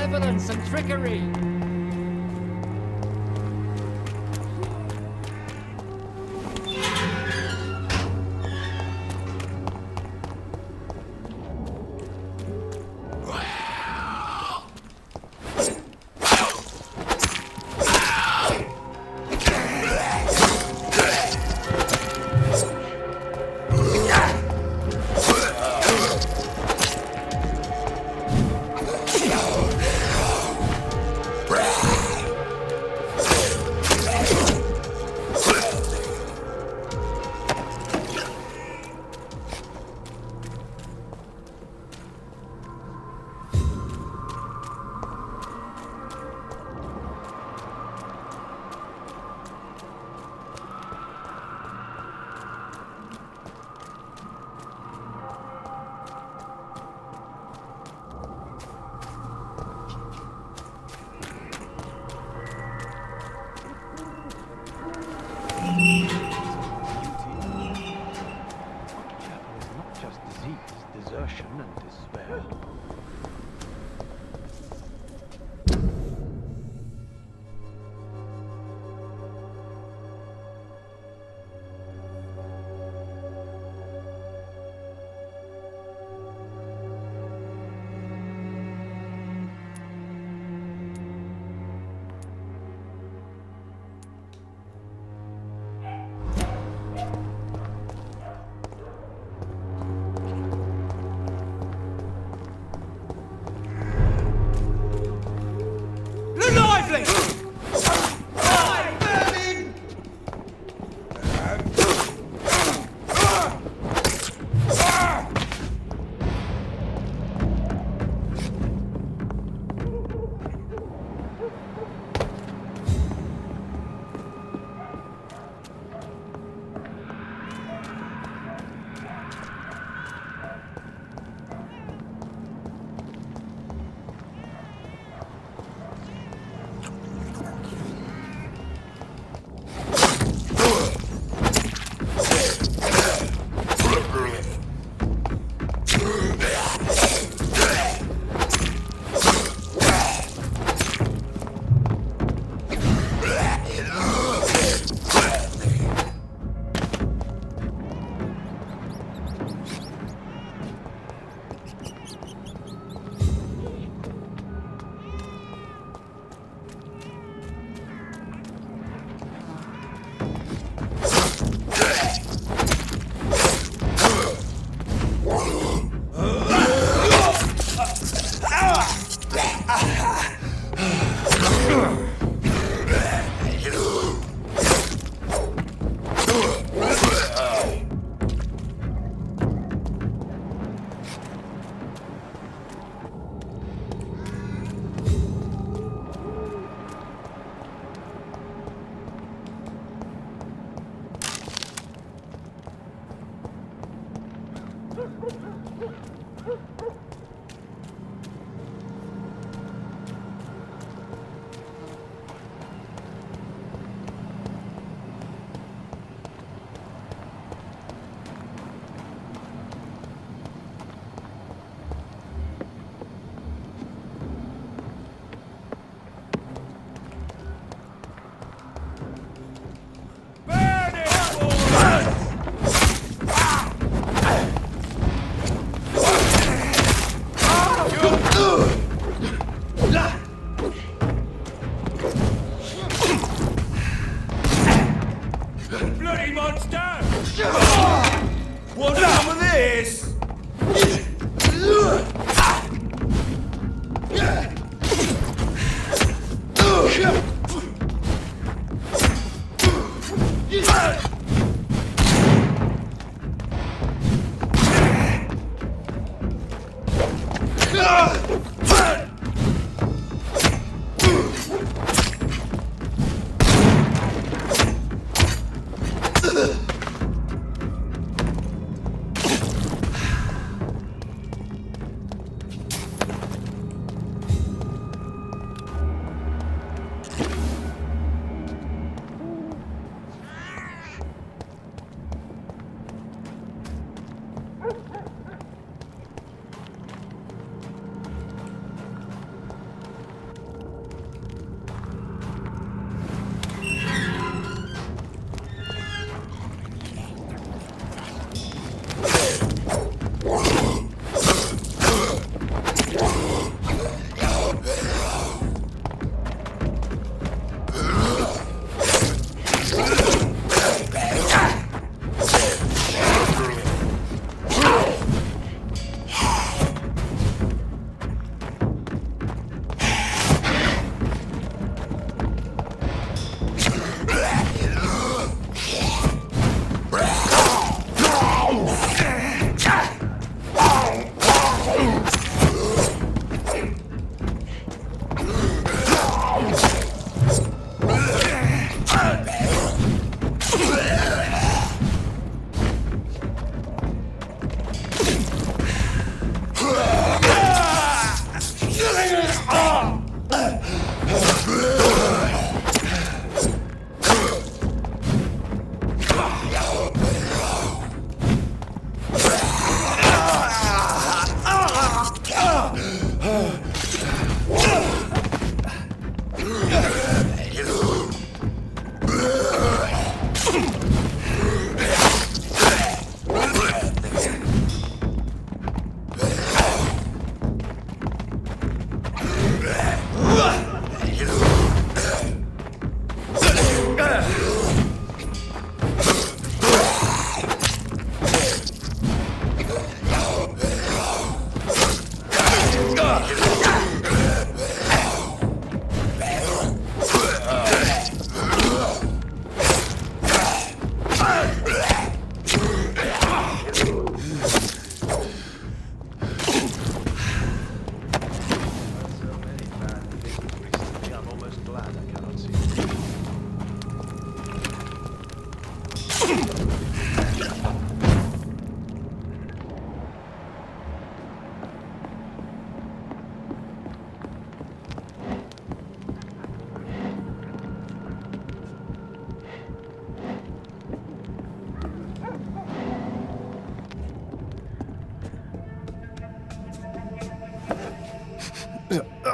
malevolence and trickery.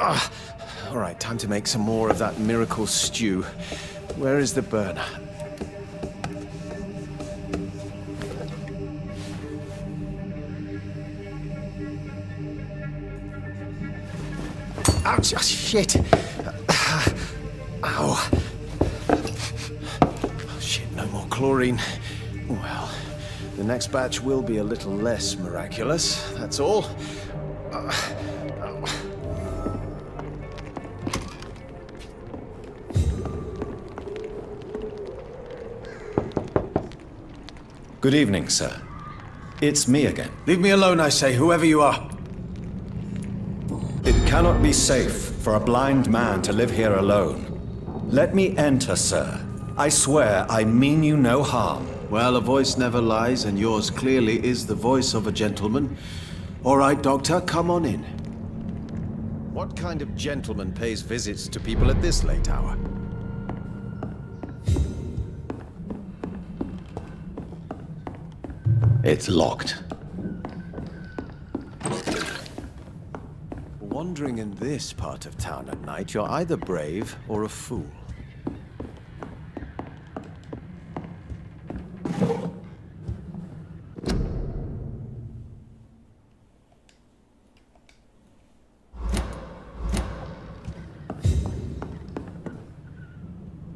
All right, time to make some more of that miracle stew. Where is the burner? Ouch! Oh, shit! Ow! Oh, shit, no more chlorine. Well, the next batch will be a little less miraculous, that's all. Good evening, sir. It's me again. Leave me alone, I say, whoever you are. It cannot be safe for a blind man to live here alone. Let me enter, sir. I swear I mean you no harm. Well, a voice never lies, and yours clearly is the voice of a gentleman. All right, Doctor, come on in. What kind of gentleman pays visits to people at this late hour? It's locked. Wandering in this part of town at night, you're either brave or a fool.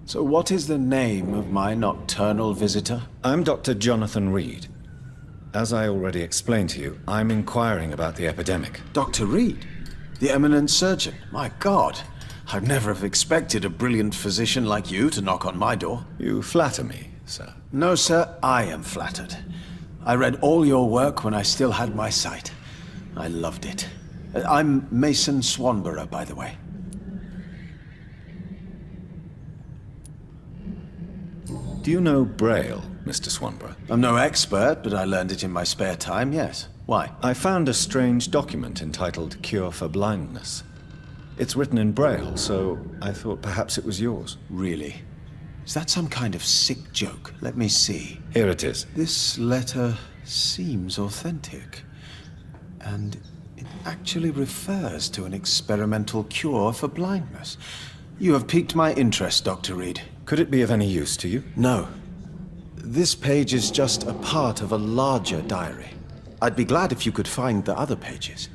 So what is the name of my nocturnal visitor? I'm Dr. Jonathan Reed. As I already explained to you, I'm inquiring about the epidemic. Dr. Reed? The eminent surgeon? My God, I'd never have expected a brilliant physician like you to knock on my door. You flatter me, sir. No, sir, I am flattered. I read all your work when I still had my sight. I loved it. I'm Mason Swanborough, by the way. Do you know Braille, Mr. Swanborough? I'm no expert, but I learned it in my spare time, yes. Why? I found a strange document entitled Cure for Blindness. It's written in Braille, so I thought perhaps it was yours. Really? Is that some kind of sick joke? Let me see. Here it is. This letter seems authentic. And it actually refers to an experimental cure for blindness. You have piqued my interest, Dr. Reed. Could it be of any use to you? No. This page is just a part of a larger diary. I'd be glad if you could find the other pages.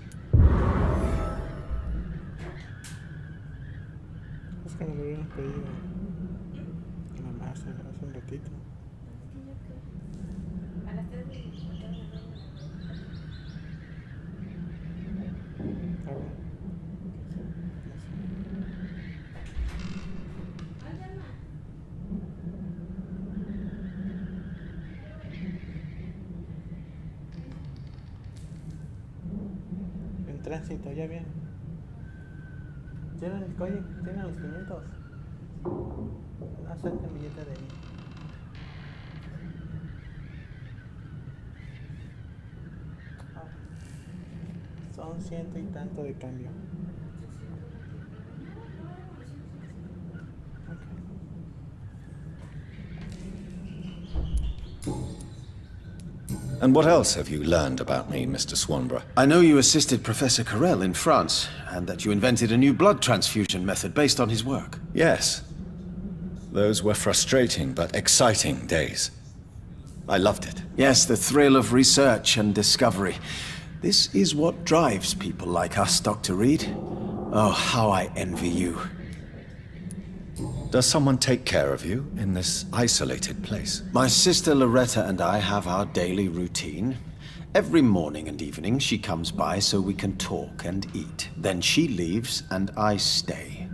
Tránsito, ya bien. ¿Tienen el código? ¿Tienen los 500? Acepta el billete de ahí. Son 100 y tanto de cambio. And what else have you learned about me, Mr. Swanborough? I know you assisted Professor Carell in France, and that you invented a new blood transfusion method based on his work. Yes. Those were frustrating but exciting days. I loved it. Yes, the thrill of research and discovery. This is what drives people like us, Dr. Reed. Oh, how I envy you. Does someone take care of you in this isolated place? My sister Loretta and I have our daily routine. Every morning and evening she comes by so we can talk and eat. Then she leaves and I stay.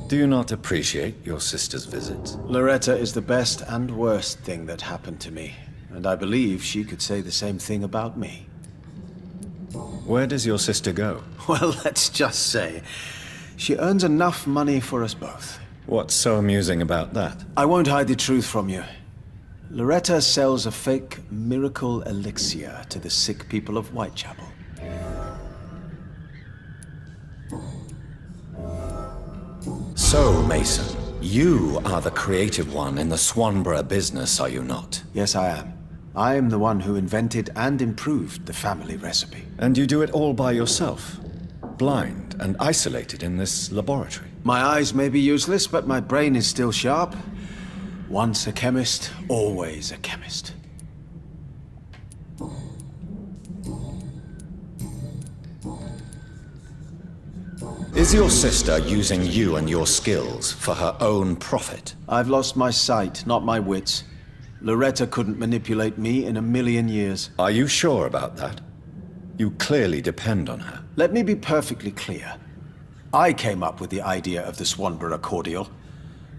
Do you not appreciate your sister's visits? Loretta is the best and worst thing that happened to me. And I believe she could say the same thing about me. Where does your sister go? Well, let's just say she earns enough money for us both. What's so amusing about that? I won't hide the truth from you. Loretta sells a fake miracle elixir to the sick people of Whitechapel. So, Mason, you are the creative one in the Swanborough business, are you not? Yes, I am. I am the one who invented and improved the family recipe. And you do it all by yourself? blind and isolated in this laboratory. My eyes may be useless, but my brain is still sharp. Once a chemist, always a chemist. Is your sister using you and your skills for her own profit? I've lost my sight, not my wits. Loretta couldn't manipulate me in a million years. Are you sure about that? You clearly depend on her. Let me be perfectly clear. I came up with the idea of the Swanborough cordial.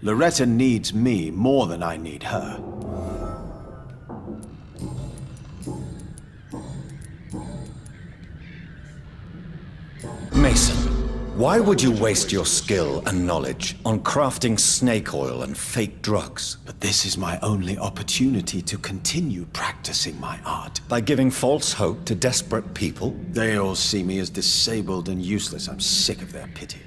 Loretta needs me more than I need her. Mason, why would you waste your skill and knowledge on crafting snake oil and fake drugs? But this is my only opportunity to continue practicing my art. By giving false hope to desperate people? They all see me as disabled and useless. I'm sick of their pity.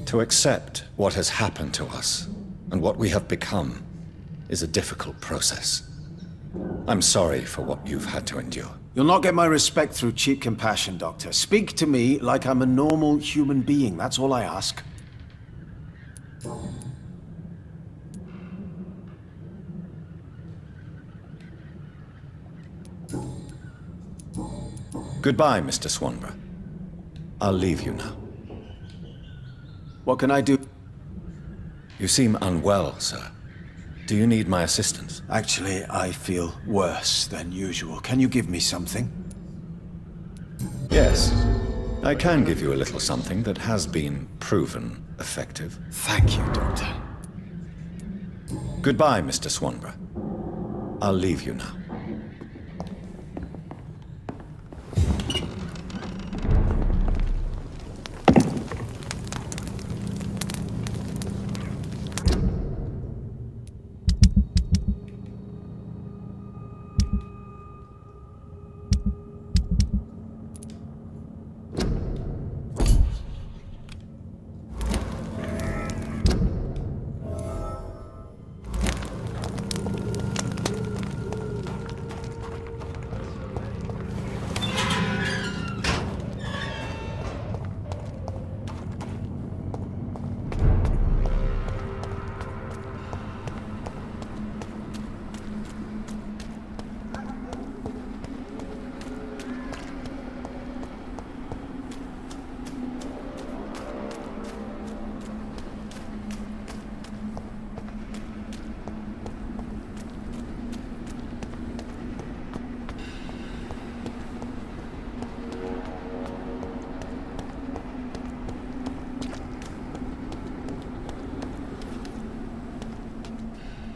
To accept what has happened to us and what we have become is a difficult process. I'm sorry for what you've had to endure. You'll not get my respect through cheap compassion, Doctor. Speak to me like I'm a normal human being. That's all I ask. Goodbye, Mr. Swanborough. I'll leave you now. What can I do? You seem unwell, sir. Do you need my assistance? Actually, I feel worse than usual. Can you give me something? Yes. I can give you a little something that has been proven effective. Thank you, Doctor. Goodbye, Mr. Swanborough. I'll leave you now.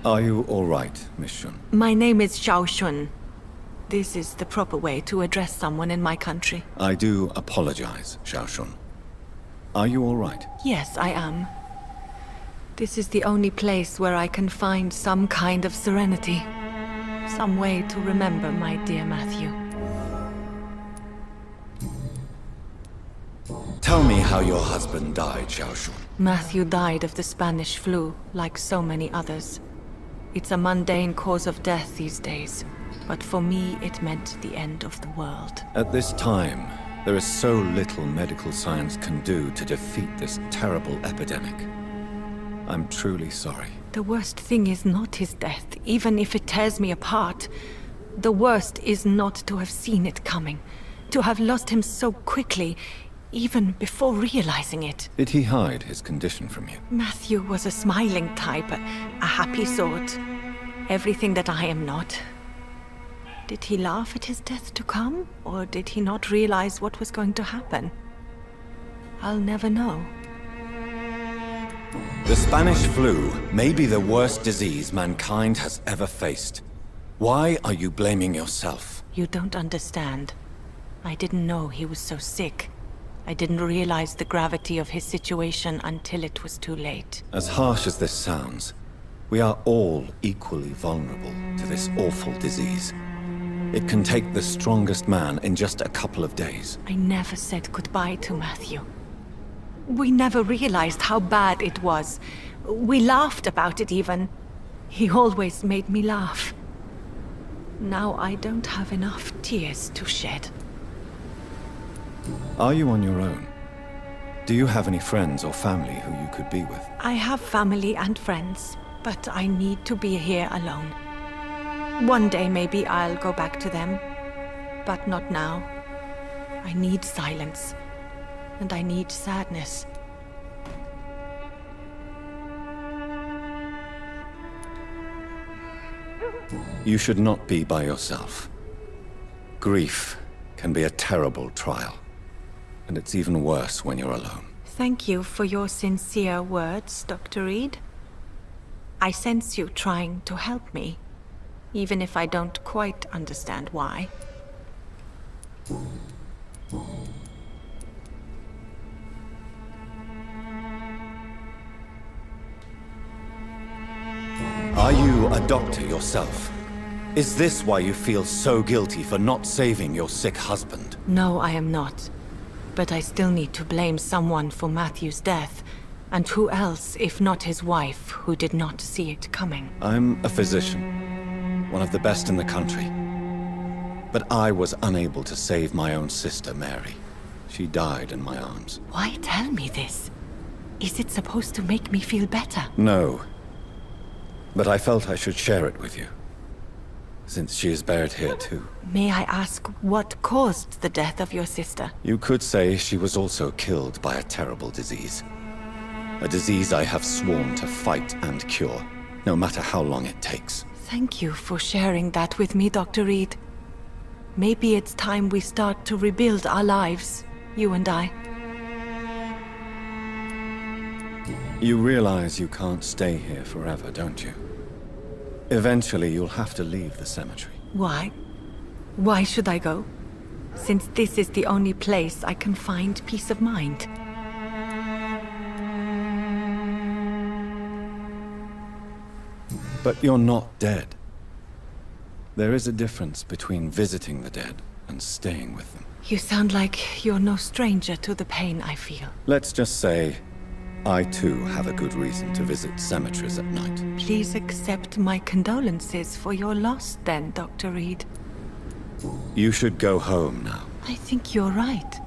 Are you all right, Miss Shun? My name is Xiao Shun. This is the proper way to address someone in my country. I do apologize, Xiao Shun. Are you all right? Yes, I am. This is the only place where I can find some kind of serenity. Some way to remember my dear Matthew. Tell me how your husband died, Xiao Shun. Matthew died of the Spanish flu, like so many others. It's a mundane cause of death these days, but for me it meant the end of the world. At this time, there is so little medical science can do to defeat this terrible epidemic. I'm truly sorry. The worst thing is not his death, even if it tears me apart. The worst is not to have seen it coming, to have lost him so quickly, even before realizing it. Did he hide his condition from you? Matthew was a smiling type, a happy sort. Everything that I am not. Did he laugh at his death to come, or did he not realize what was going to happen? I'll never know. The Spanish flu may be the worst disease mankind has ever faced. Why are you blaming yourself? You don't understand. I didn't know he was so sick. I didn't realize the gravity of his situation until it was too late. As harsh as this sounds, we are all equally vulnerable to this awful disease. It can take the strongest man in just a couple of days. I never said goodbye to Matthew. We never realized how bad it was. We laughed about it even. He always made me laugh. Now I don't have enough tears to shed. Are you on your own? Do you have any friends or family who you could be with? I have family and friends, but I need to be here alone. One day maybe I'll go back to them, but not now. I need silence, and I need sadness. You should not be by yourself. Grief can be a terrible trial, and it's even worse when you're alone. Thank you for your sincere words, Dr. Reed. I sense you trying to help me, even if I don't quite understand why. Are you a doctor yourself? Is this why you feel so guilty for not saving your sick husband? No, I am not. But I still need to blame someone for Matthew's death. And who else, if not his wife, who did not see it coming? I'm a physician, one of the best in the country. But I was unable to save my own sister, Mary. She died in my arms. Why tell me this? Is it supposed to make me feel better? No. But I felt I should share it with you, since she is buried here too. May I ask what caused the death of your sister? You could say she was also killed by a terrible disease. A disease I have sworn to fight and cure, no matter how long it takes. Thank you for sharing that with me, Dr. Reed. Maybe it's time we start to rebuild our lives, you and I. You realize you can't stay here forever, don't you? Eventually, you'll have to leave the cemetery. Why? Why should I go? Since this is the only place I can find peace of mind. But you're not dead. There is a difference between visiting the dead and staying with them. You sound like you're no stranger to the pain I feel. Let's just say, I too have a good reason to visit cemeteries at night. Please accept my condolences for your loss then, Dr. Reed. You should go home now. I think you're right.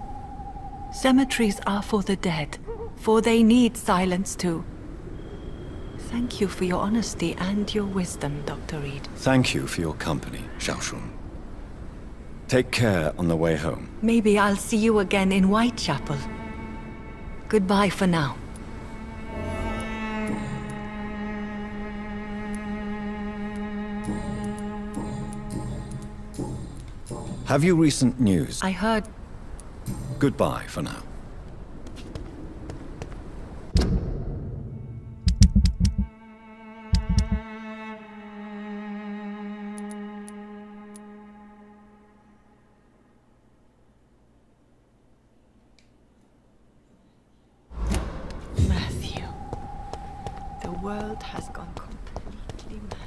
Cemeteries are for the dead, for they need silence too. Thank you for your honesty and your wisdom, Dr. Reed. Thank you for your company, Xiaoshun. Take care on the way home. Maybe I'll see you again in Whitechapel. Goodbye for now. Have you recent news? I heard... Goodbye for now. Matthew. The world has gone completely mad.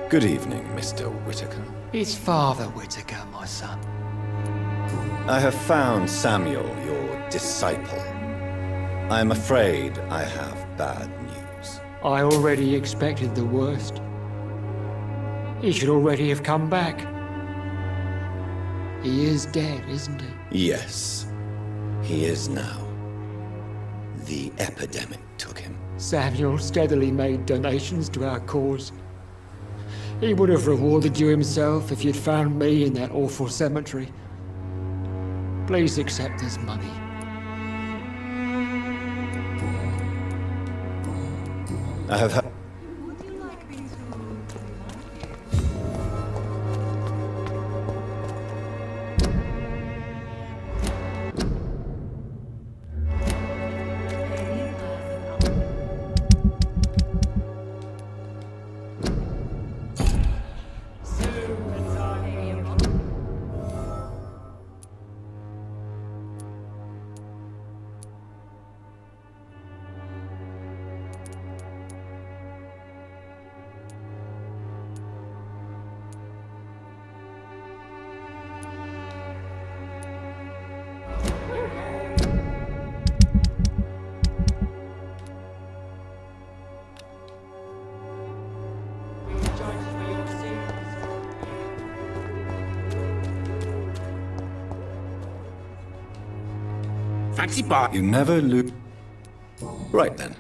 Good evening, Mr. Whitaker. It's Father Whitaker, my son. I have found Samuel, your disciple. I am afraid I have bad news. I already expected the worst. He should already have come back. He is dead, isn't he? Yes, he is now. The epidemic took him. Samuel steadily made donations to our cause. He would have rewarded you himself if you'd found me in that awful cemetery. Please accept this money. I have had... Fancy bar. You never lose... Right then.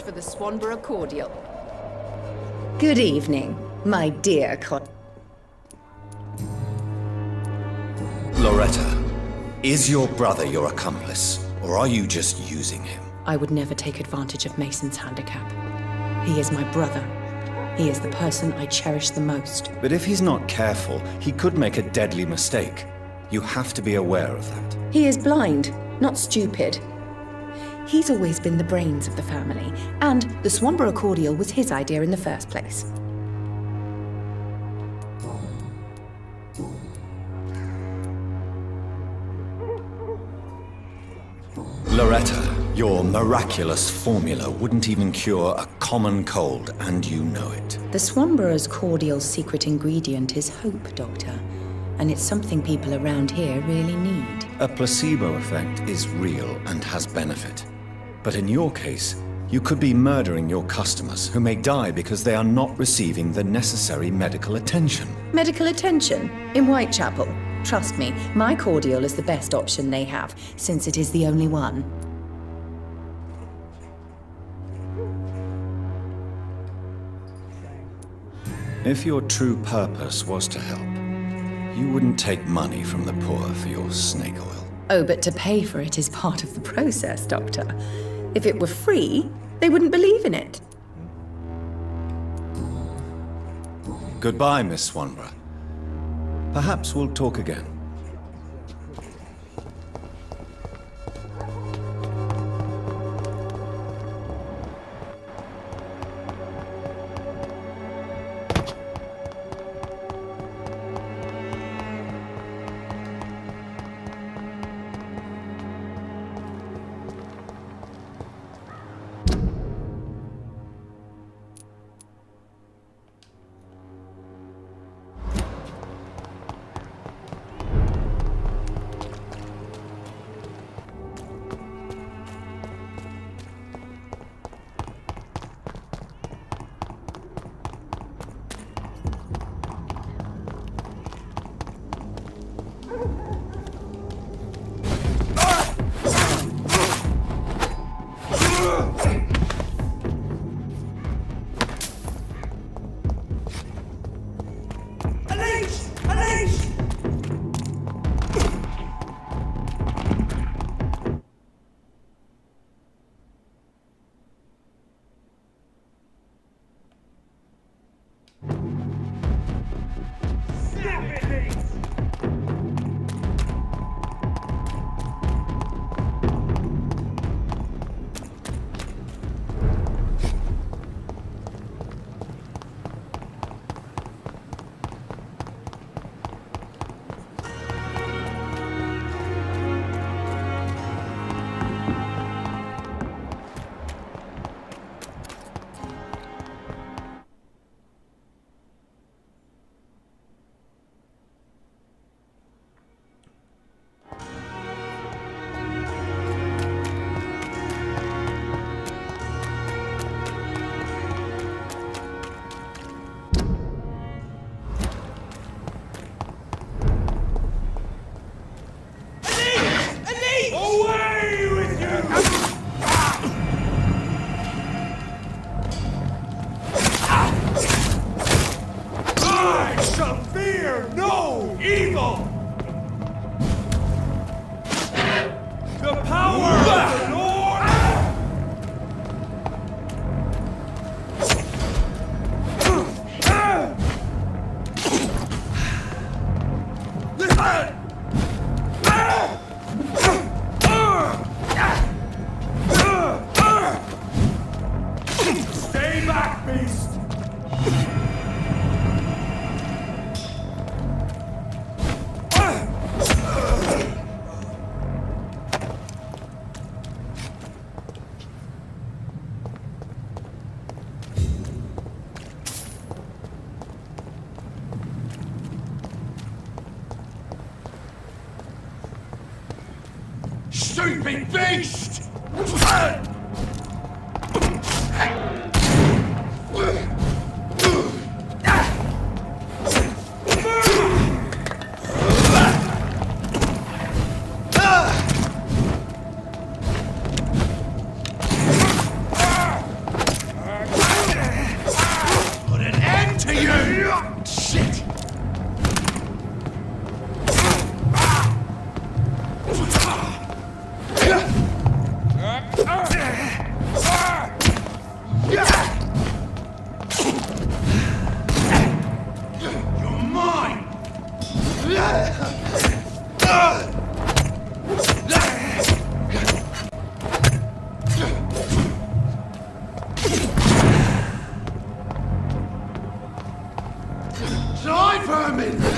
for the Swanborough cordial. Good evening, my dear Loretta, is your brother your accomplice, or are you just using him? I would never take advantage of Mason's handicap. He is my brother. He is the person I cherish the most. But if he's not careful, he could make a deadly mistake. You have to be aware of that. He is blind, not stupid. He's always been the brains of the family, and the Swanborough cordial was his idea in the first place. Loretta, your miraculous formula wouldn't even cure a common cold, and you know it. The Swanborough's cordial's secret ingredient is hope, Doctor. And it's something people around here really need. A placebo effect is real and has benefit. But in your case, you could be murdering your customers who may die because they are not receiving the necessary medical attention. Medical attention? In Whitechapel? Trust me, my cordial is the best option they have, since it is the only one. If your true purpose was to help, you wouldn't take money from the poor for your snake oil. Oh, but to pay for it is part of the process, Doctor. If it were free, they wouldn't believe in it. Goodbye, Miss Swanborough. Perhaps we'll talk again. Stupid beast! Die, vermin!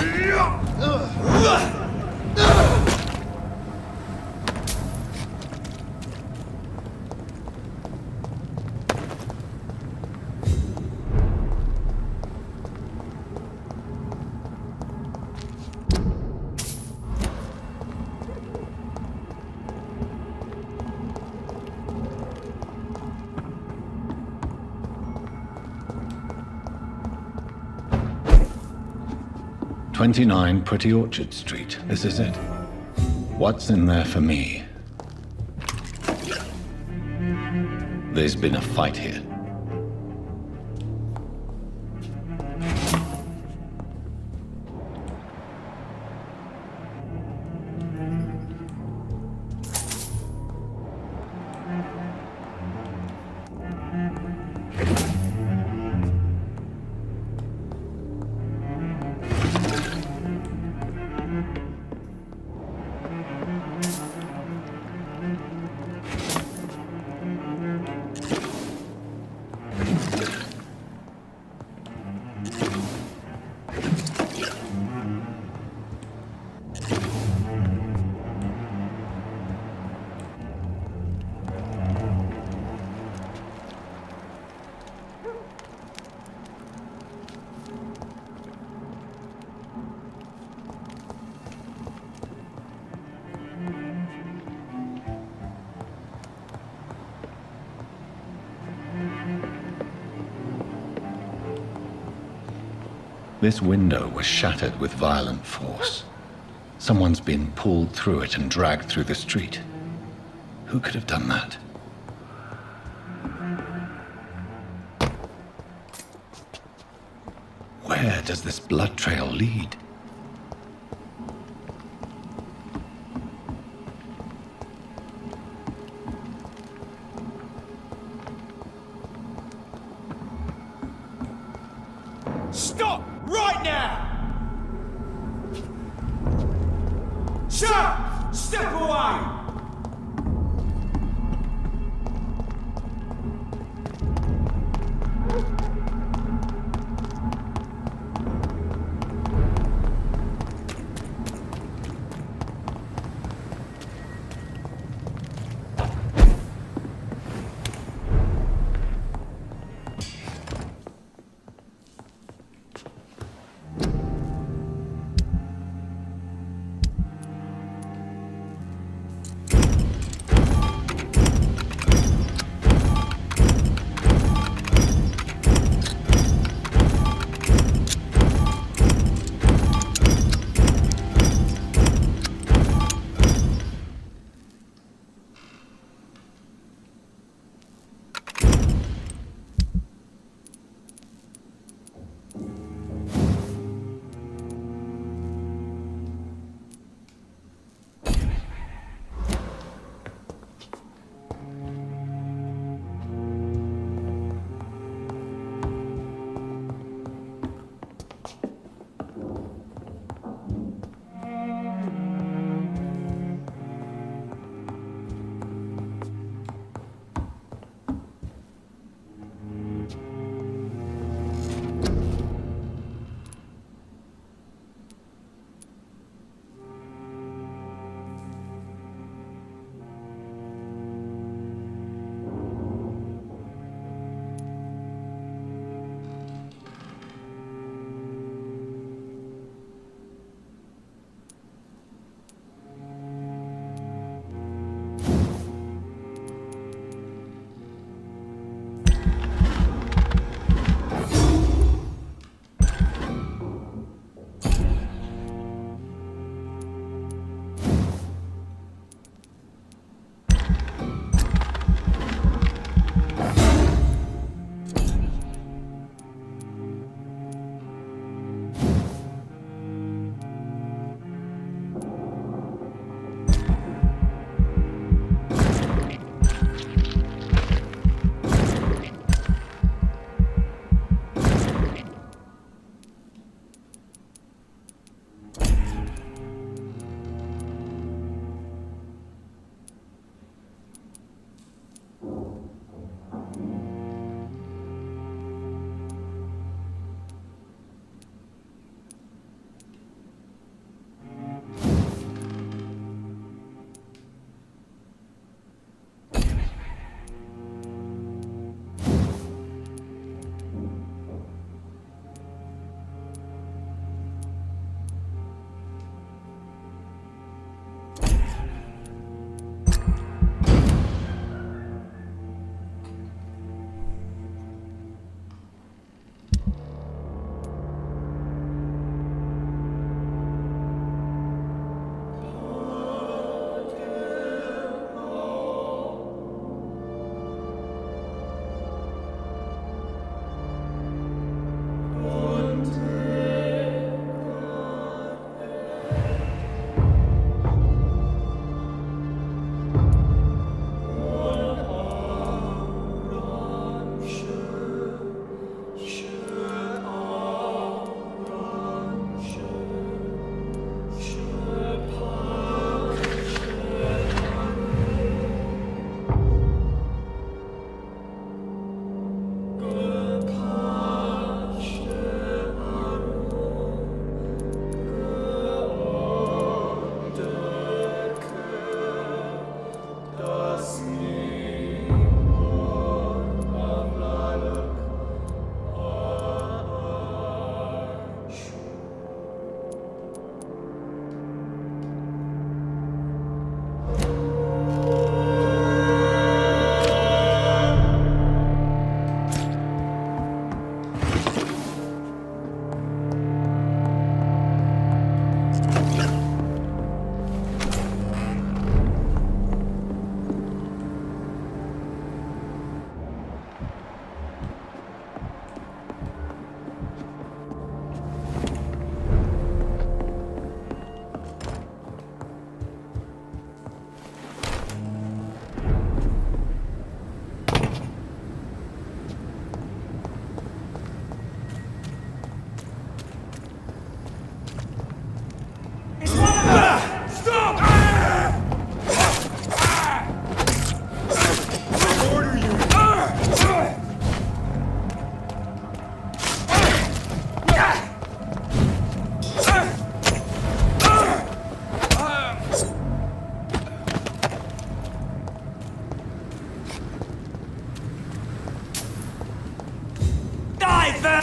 29 Pretty Orchard Street. This is it. What's in there for me? There's been a fight here. This window was shattered with violent force. Someone's been pulled through it and dragged through the street. Who could have done that? Where does this blood trail lead? Stop! Right now! Sheriff! Step away! Nathan!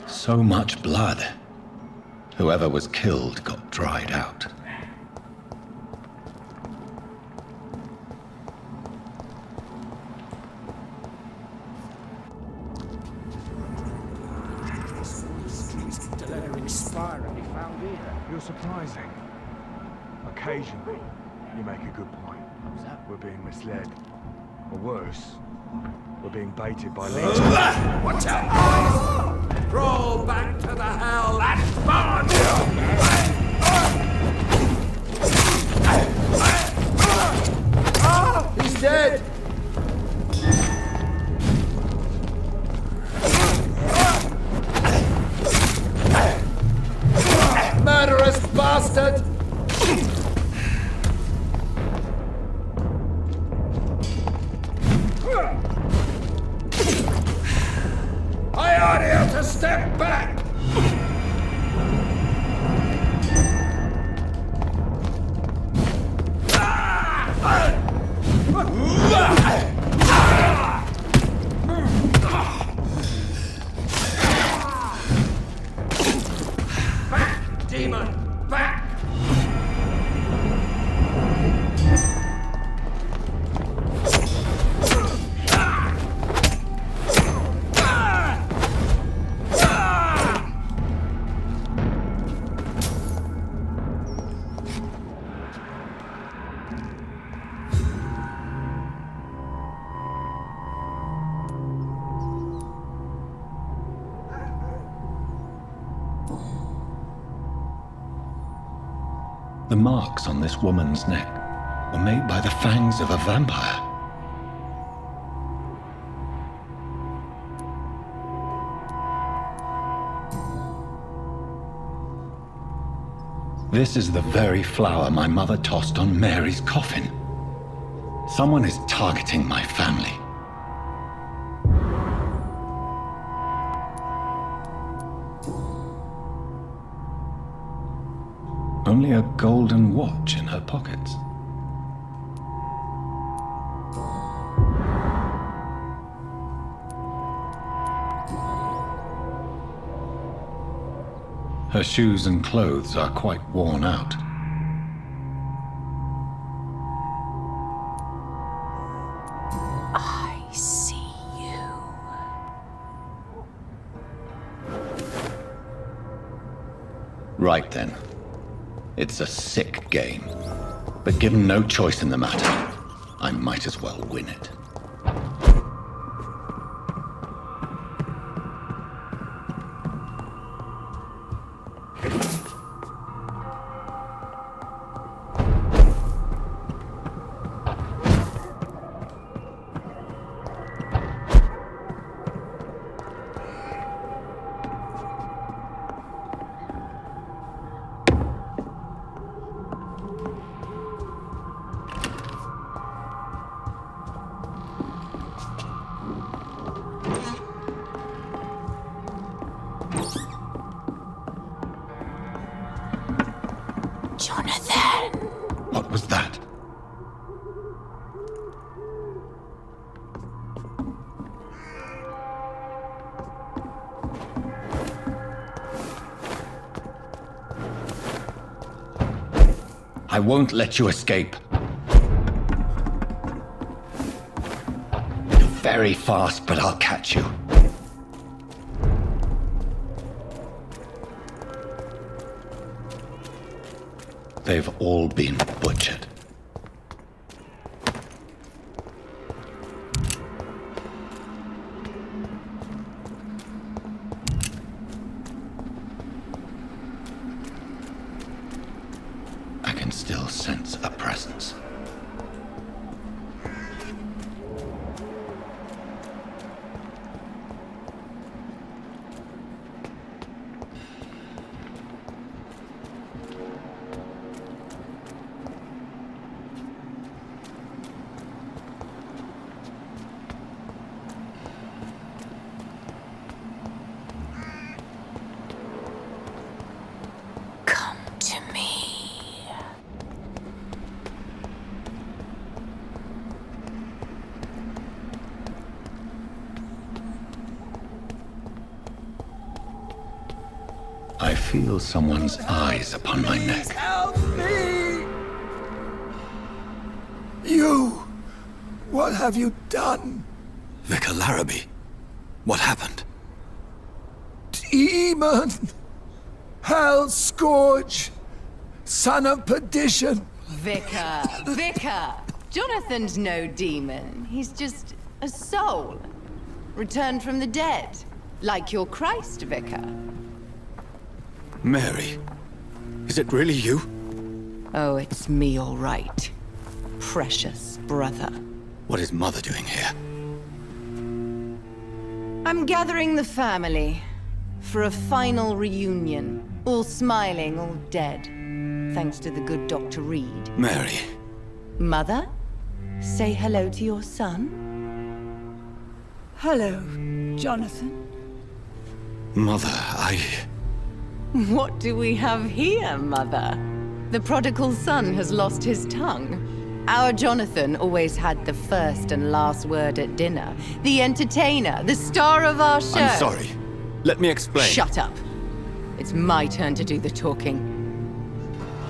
So much blood. Whoever was killed got dried out. You're surprising. Occasionally, you make a good point. We're being misled. Or worse, we're being baited by legions. Watch out, boys! Crawl back to the hell that spawned you! He's dead! Murderous bastard! I order you to step back! Back, demon! Back! The marks on this woman's neck were made by the fangs of a vampire. This is the very flower my mother tossed on Mary's coffin. Someone is targeting my family. Only a golden watch in her pockets. Her shoes and clothes are quite worn out. I see you. Right then. It's a sick game. But given no choice in the matter, I might as well win it. Jonathan. What was that? I won't let you escape. You're very fast, but I'll catch you. They've all been butchered. I can still sense a presence. I feel someone's eyes upon my neck. Help me! You! What have you done? Vicar Larrabee, what happened? Demon! Hell scourge! Son of perdition! Vicar! Jonathan's no demon. He's just a soul. Returned from the dead. Like your Christ, Vicar. Mary, is it really you? Oh, it's me, all right. Precious brother. What is Mother doing here? I'm gathering the family for a final reunion. All smiling, all dead. Thanks to the good Dr. Reed. Mary. Mother, say hello to your son. Hello, Jonathan. Mother, What do we have here, Mother? The prodigal son has lost his tongue. Our Jonathan always had the first and last word at dinner. The entertainer, the star of our show. I'm sorry. Let me explain. Shut up. It's my turn to do the talking.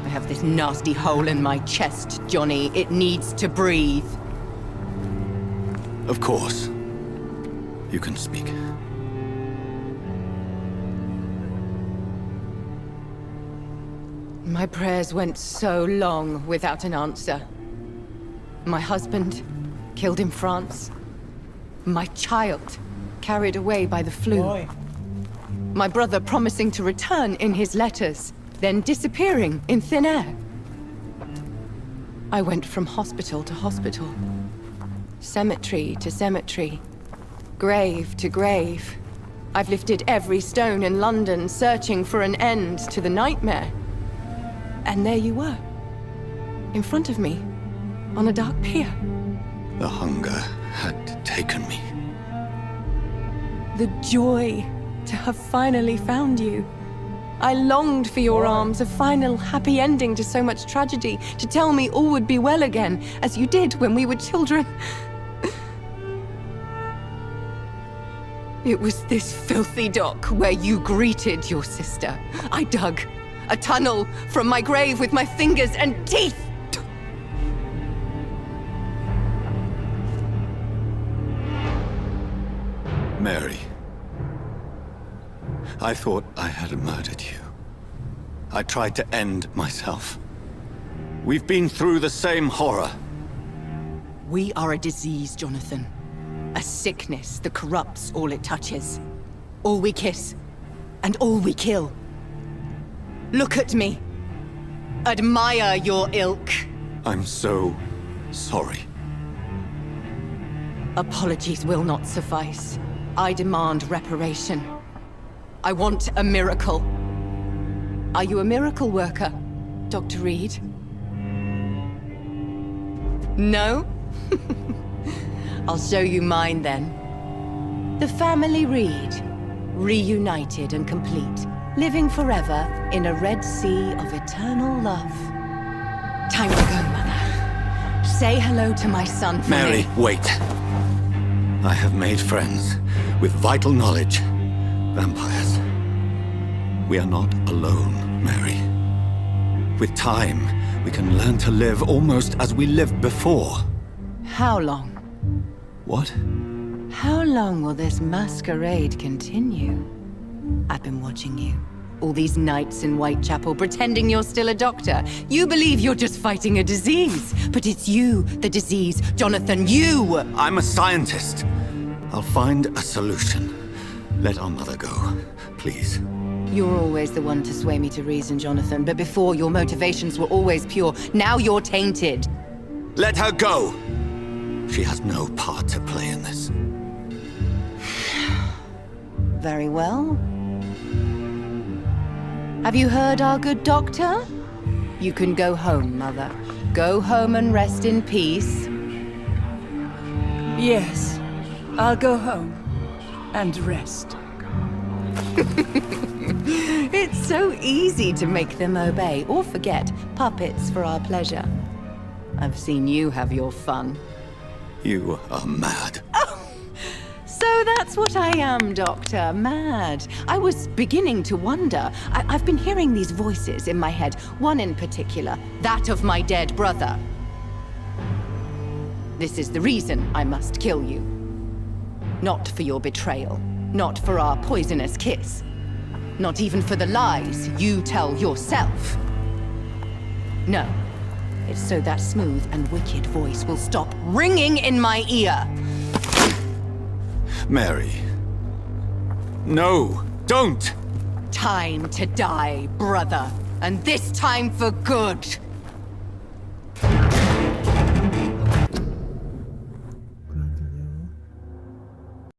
I have this nasty hole in my chest, Johnny. It needs to breathe. Of course. You can speak. My prayers went so long without an answer. My husband, killed in France. My child, carried away by the flu. Boy. My brother promising to return in his letters, then disappearing in thin air. I went from hospital to hospital. Cemetery to cemetery. Grave to grave. I've lifted every stone in London, searching for an end to the nightmare. And there you were, in front of me, on a dark pier. The hunger had taken me. The joy to have finally found you. I longed for your arms, a final happy ending to so much tragedy, to tell me all would be well again, as you did when we were children. It was this filthy dock where you greeted your sister. I dug a tunnel from my grave with my fingers and teeth. Mary, I thought I had murdered you. I tried to end myself. We've been through the same horror. We are a disease, Jonathan. A sickness that corrupts all it touches. All we kiss, and all we kill. Look at me. Admire your ilk. I'm so sorry. Apologies will not suffice. I demand reparation. I want a miracle. Are you a miracle worker, Dr. Reed? No? I'll show you mine then. The family Reed, reunited and complete, living forever in a red sea of eternal love. Time to go. Say hello to my son for Mary, me. wait. I have made friends with vital knowledge. Vampires. We are not alone, Mary. With time, we can learn to live almost as we lived before. How long? What? How long will this masquerade continue? I've been watching you. All these nights in Whitechapel pretending you're still a doctor. You believe you're just fighting a disease. But it's you, the disease. Jonathan, you! I'm a scientist. I'll find a solution. Let our mother go, please. You're always the one to sway me to reason, Jonathan. But before, your motivations were always pure. Now you're tainted. Let her go! She has no part to play in this. Very well. Have you heard our good doctor? You can go home, Mother. Go home and rest in peace. Yes, I'll go home and rest. It's so easy to make them obey or forget. Puppets for our pleasure. I've seen you have your fun. You are mad. So that's what I am, Doctor. Mad. I was beginning to wonder. I've been hearing these voices in my head. One in particular, that of my dead brother. This is the reason I must kill you. Not for your betrayal. Not for our poisonous kiss. Not even for the lies you tell yourself. No. It's so that smooth and wicked voice will stop ringing in my ear. Mary. No, don't! Time to die, brother. And this time for good.